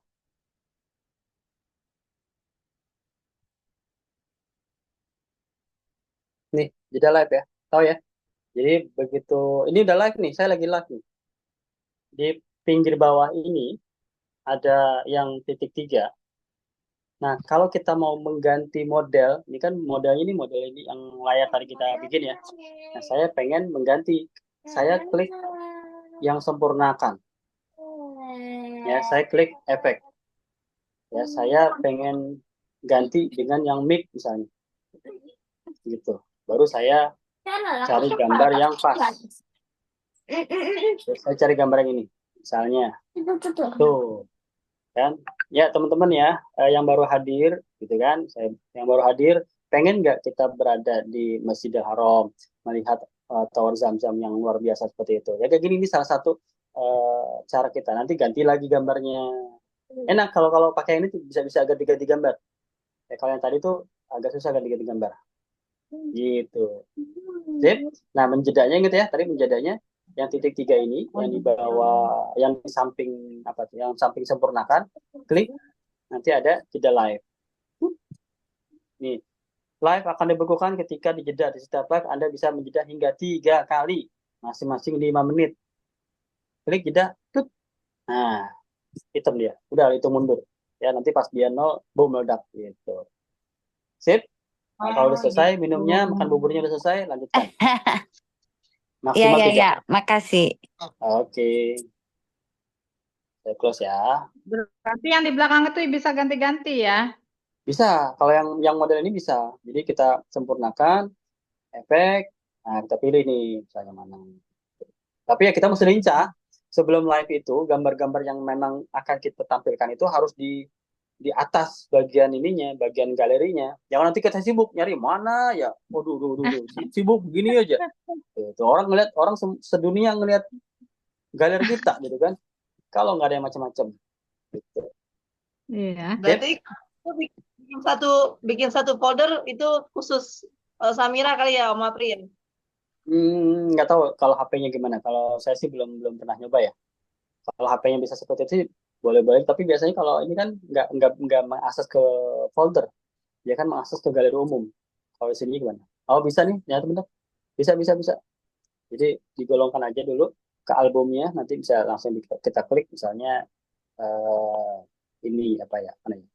nih, jeda live ya. Tahu ya? Jadi begitu, ini udah live nih, saya lagi live nih. Di pinggir bawah ini ada yang titik 3. Nah, kalau kita mau mengganti model, ini kan model ini yang layar tadi kita bikin ya. Nah, saya pengen mengganti. Saya klik yang sempurnakan. Ya, saya klik efek. Ya, saya pengen ganti dengan yang mix misalnya. Gitu. Baru saya cari gambar yang pas. Terus saya cari gambar yang ini. Misalnya, tuh. Kan? Ya, teman-teman ya, yang baru hadir, gitu kan, yang baru hadir, pengen nggak kita berada di Masjidil Haram, melihat Tower Zam-Zam yang luar biasa seperti itu. Ya, kayak gini, ini salah satu cara kita. Nanti ganti lagi gambarnya. Enak kalau kalau pakai ini tuh bisa ganti-ganti gambar. Ya, kalau yang tadi tuh agak susah ganti-ganti gambar. Gitu. Sip. Nah, menjedanya ingat ya, tadi menjedanya yang titik 3 ini, yang di bawah, yang di samping apa? Yang samping sempurnakan, klik, nanti ada jeda live. Nih, live akan dibekukan ketika dijeda. Di setiap live Anda bisa menjeda hingga 3 kali, masing-masing 5 menit. Klik jeda, tut. Nah, hitam dia. Udah, itu mundur. Ya, nanti pas dia 0, boom, meledak. Gitu. Sip. Nah, kalau udah selesai, minumnya, makan buburnya udah selesai, lanjutkan. Iya, Maksimal iya, 3. iya. Makasih. Oke. Saya close ya. Berarti yang di belakang itu bisa ganti-ganti ya? Bisa, kalau yang model ini bisa. Jadi kita sempurnakan efek. Nah, kita pilih nih misalnya mana. Tapi ya kita mesti lincah. Sebelum live itu, gambar-gambar yang memang akan kita tampilkan itu harus di atas bagian ininya, bagian galerinya. Jangan nanti kita sibuk nyari mana ya. Waduh, sibuk begini aja. Itu orang ngeliat, orang sedunia ngeliat galeri kita gitu kan. Kalau nggak ada yang macam-macam. Gitu. Iya. Berarti aku bikin satu folder itu khusus Samira kali ya, Om Aprin. Nggak tahu kalau HP-nya gimana. Kalau saya sih belum pernah nyoba ya. Kalau HP-nya bisa seperti itu sih boleh-boleh. Tapi biasanya kalau ini kan nggak mengakses ke folder, dia kan mengakses ke galeri umum. Kalau di sini gimana? Oh bisa nih, ya teman-teman. Bisa. Jadi digolongkan aja dulu ke albumnya, nanti bisa langsung kita klik misalnya ini apa ya? Mana ya?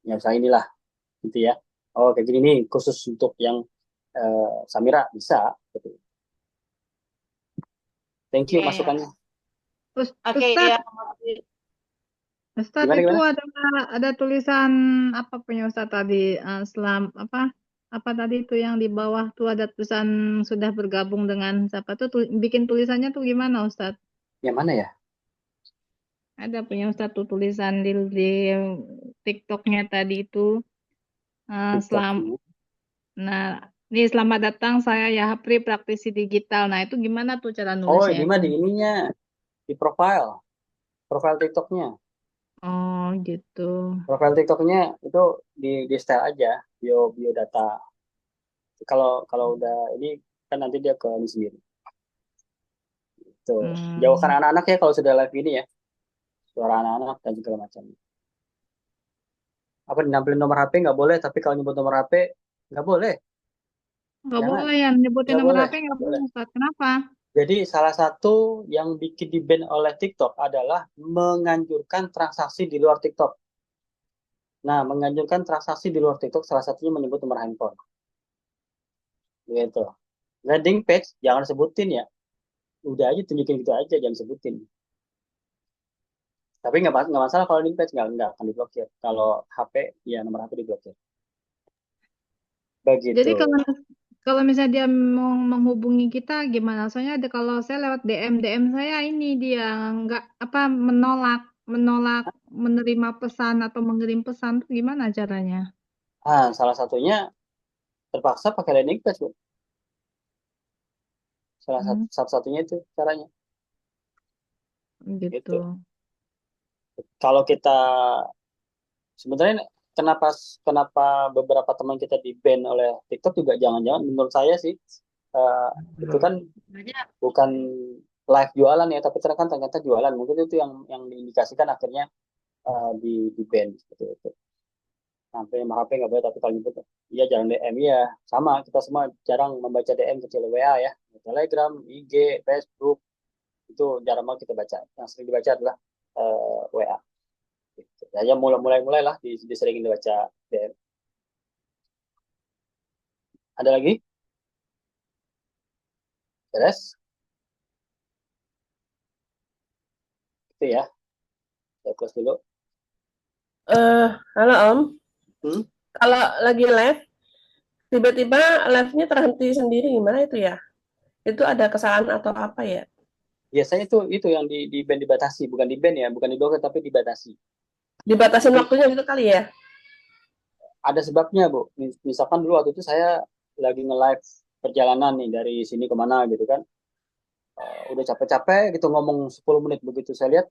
Ya misalnya inilah, gitu ya. Oh kayak gini nih khusus untuk yang Samira bisa. Gitu. Thank you Iya, iya. masukannya. Oke, Ustadz, ya. Ustadz Gimana, itu gimana? ada tulisan apa punya Ustadz tadi apa tadi itu yang di bawah tuh ada tulisan sudah bergabung dengan siapa tuh bikin tulisannya tuh gimana Ustadz? Yang mana ya? Ada punya Ustadz tuh tulisan di TikToknya tadi itu TikToknya. nah ini selamat datang saya Yahapri praktisi digital. Nah itu gimana tuh cara Oh nulisnya ini itu? mah di ininya, di profile TikToknya. Oh gitu. Profile TikToknya itu di style aja, bio data. Kalau udah ini kan nanti dia ke ini sendiri. Tuh, jauhkan anak-anak ya kalau sudah live ini ya, suara anak-anak dan segala macam. Apa nampilin nomor HP nggak boleh, tapi kalau nyebut nomor HP nggak boleh. Nggak Jangan, boleh ya nyebutin nggak nomor boleh, HP nggak boleh. boleh Ustadz. Kenapa? Jadi salah satu yang bikin di ban oleh TikTok adalah menganjurkan transaksi di luar TikTok. Nah, menganjurkan transaksi di luar TikTok salah satunya menyebut nomor handphone. Gitu. Landing page jangan sebutin ya. Udah aja tunjukin gitu aja, jangan sebutin. Tapi nggak masalah kalau landing page nggak akan diblokir. Kalau HP ya nomor HP diblokir. Begitu. Jadi kalau misalnya dia mau menghubungi kita gimana? Soalnya kalau saya lewat DM saya ini dia nggak apa menolak menerima pesan atau mengirim pesan tuh gimana caranya? Salah satunya terpaksa pakai landing page, Bu. Salah Hmm, satu-satunya itu caranya. gitu. Gitu. Kalau kita sebenarnya kenapa kenapa beberapa teman kita di ban oleh TikTok juga jangan-jangan menurut saya sih eh, itu kan bukan live jualan ya, tapi ternyata jualan. Mungkin itu yang diindikasikan akhirnya di ban seperti itu. Sampai sama HP nggak boleh, tapi kalau nyebut iya jarang DM ya, sama kita semua jarang membaca DM kecuali WA ya, Telegram, IG, Facebook itu jarang banget kita baca. Yang sering dibaca adalah WA. Gitu. Ya mulai lah diseringin dibaca DM. Ada lagi? Beres? Itu ya. Saya close dulu. Halo Om, Hmm? kalau lagi live, tiba-tiba live-nya terhenti sendiri gimana itu ya? Itu ada kesalahan atau apa ya? Biasanya itu yang di ban dibatasi, bukan di ban ya, bukan diblokir tapi dibatasi. Dibatasin Jadi waktunya gitu kali ya? ada sebabnya, Bu. Misalkan dulu waktu itu saya lagi nge-live perjalanan nih dari sini kemana gitu kan. Udah capek-capek gitu ngomong 10 menit, begitu saya lihat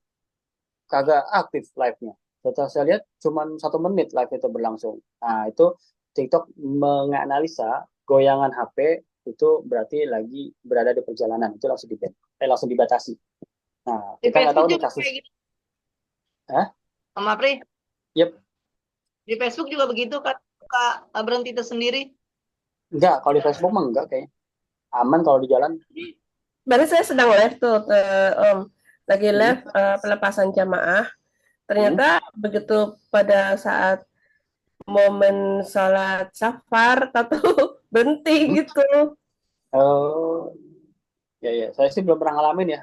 kagak aktif live-nya. Setelah saya lihat cuma 1 menit live itu berlangsung. Nah, itu TikTok menganalisa goyangan HP itu berarti lagi berada di perjalanan. Itu langsung langsung dibatasi. Nah, Di kita nggak tahu Facebook nih juga kasus. kayak gitu, Hah? Om Apri. Yep. Di Facebook juga begitu kan, suka berhenti tersendiri. Enggak, kalau di Facebook mah enggak kayaknya. Aman kalau di jalan. Baru saya sedang live tuh, Om. Lagi Hmm. live pelepasan jamaah. Ternyata begitu pada saat momen sholat safar, atau berhenti Hmm. gitu. Oh, ya. Saya sih belum pernah ngalamin ya.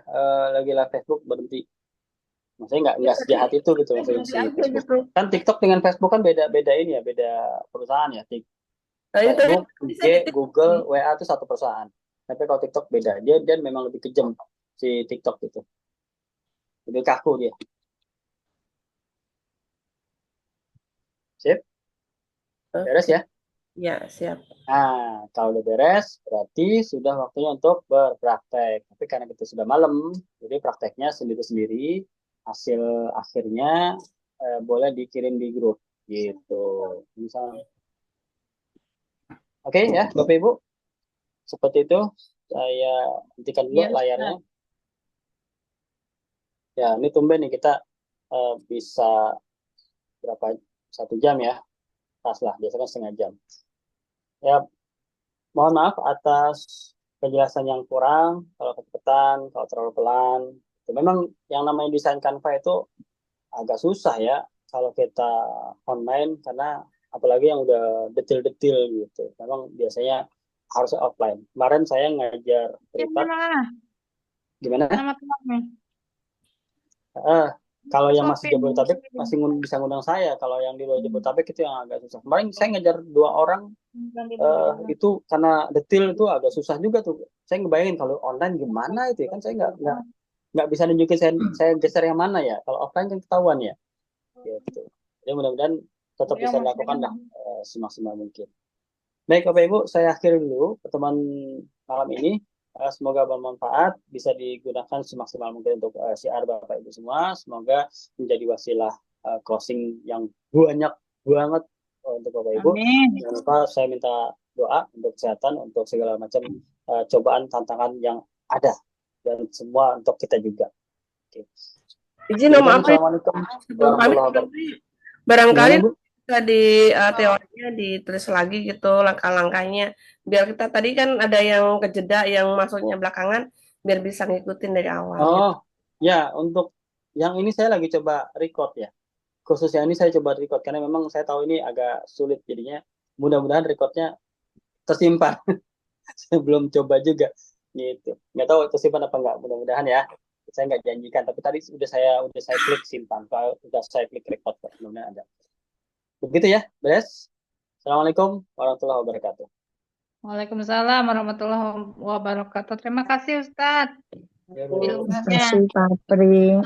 Lagi live Facebook berhenti. Maksudnya nggak sejahat itu gitu maksudnya Berhenti si aja Facebook. gitu. Kan TikTok dengan Facebook kan beda ini ya, beda perusahaan ya. Nah, itu Facebook, bisa IG, di Google, WA itu satu perusahaan. Tapi kalau TikTok beda. Dia memang lebih kejam si TikTok itu. Lebih kaku dia. Sip, beres ya. Ya, siap. Nah, kalau udah beres, berarti sudah waktunya untuk berpraktek. Tapi karena kita sudah malam, jadi prakteknya sendiri-sendiri. Hasil akhirnya boleh dikirim di grup. Gitu. Misalnya. Oke ya, Bapak Ibu. Seperti itu. Saya hentikan dulu Iya, layarnya. Ya, ini tumben nih kita bisa berapa 1 jam ya. Pas lah, biasanya kan 1/2 jam. Ya, mohon maaf atas penjelasan yang kurang, kalau kecepatan, kalau terlalu pelan. Itu memang yang namanya desain Canva itu agak susah ya kalau kita online, karena apalagi yang udah detail-detail gitu. Memang biasanya harus offline. Kemarin saya ngajar privat, gimana? Nama temannya. Eh, kalau yang masih Shopping. Jabodetabek masih bisa ngundang saya. Kalau yang di luar Jabodetabek itu yang agak susah. Kemarin saya ngajar 2 orang, itu karena detail itu agak susah juga tuh. Saya ngebayangin kalau online gimana itu ya, kan saya nggak bisa nunjukin saya geser yang mana ya. Kalau offline kan ketahuan ya. Gitu. Jadi mudah-mudahan tetap bisa dilakukan lah semaksimal mungkin. Baik Bapak Ibu, saya akhiri dulu pertemuan malam ini. Semoga bermanfaat, bisa digunakan semaksimal mungkin untuk syiar Bapak Ibu semua. Semoga menjadi wasilah closing yang banyak banget untuk Bapak Ibu. Amin. Jangan lupa saya minta doa untuk kesehatan, untuk segala macam cobaan, tantangan yang ada, dan semua untuk kita juga. Oke. Izin Om Apri, Assalamualaikum sebelum pamit, warahmatullahi wabarakatuh. barangkali Gimana, Bu? bisa di teorinya ditulis lagi gitu langkah-langkahnya. Biar kita tadi kan ada yang kejeda, yang masuknya belakangan, biar bisa ngikutin dari awal gitu. Oh, ya, untuk yang ini saya lagi coba record ya. Khusus yang ini saya coba record karena memang saya tahu ini agak sulit, jadinya mudah-mudahan recordnya tersimpan. Saya belum coba juga gitu. Nggak tahu tersimpan apa nggak. Mudah-mudahan ya. Saya nggak janjikan, tapi tadi udah saya klik simpan, udah saya klik record, mudah-mudahan ada. Begitu ya, beres. Assalamualaikum warahmatullahi wabarakatuh. Waalaikumsalam warahmatullahi wabarakatuh. Terima kasih Ustadz Ya, Bu. ilmunya. Terima kasih Pak Pri.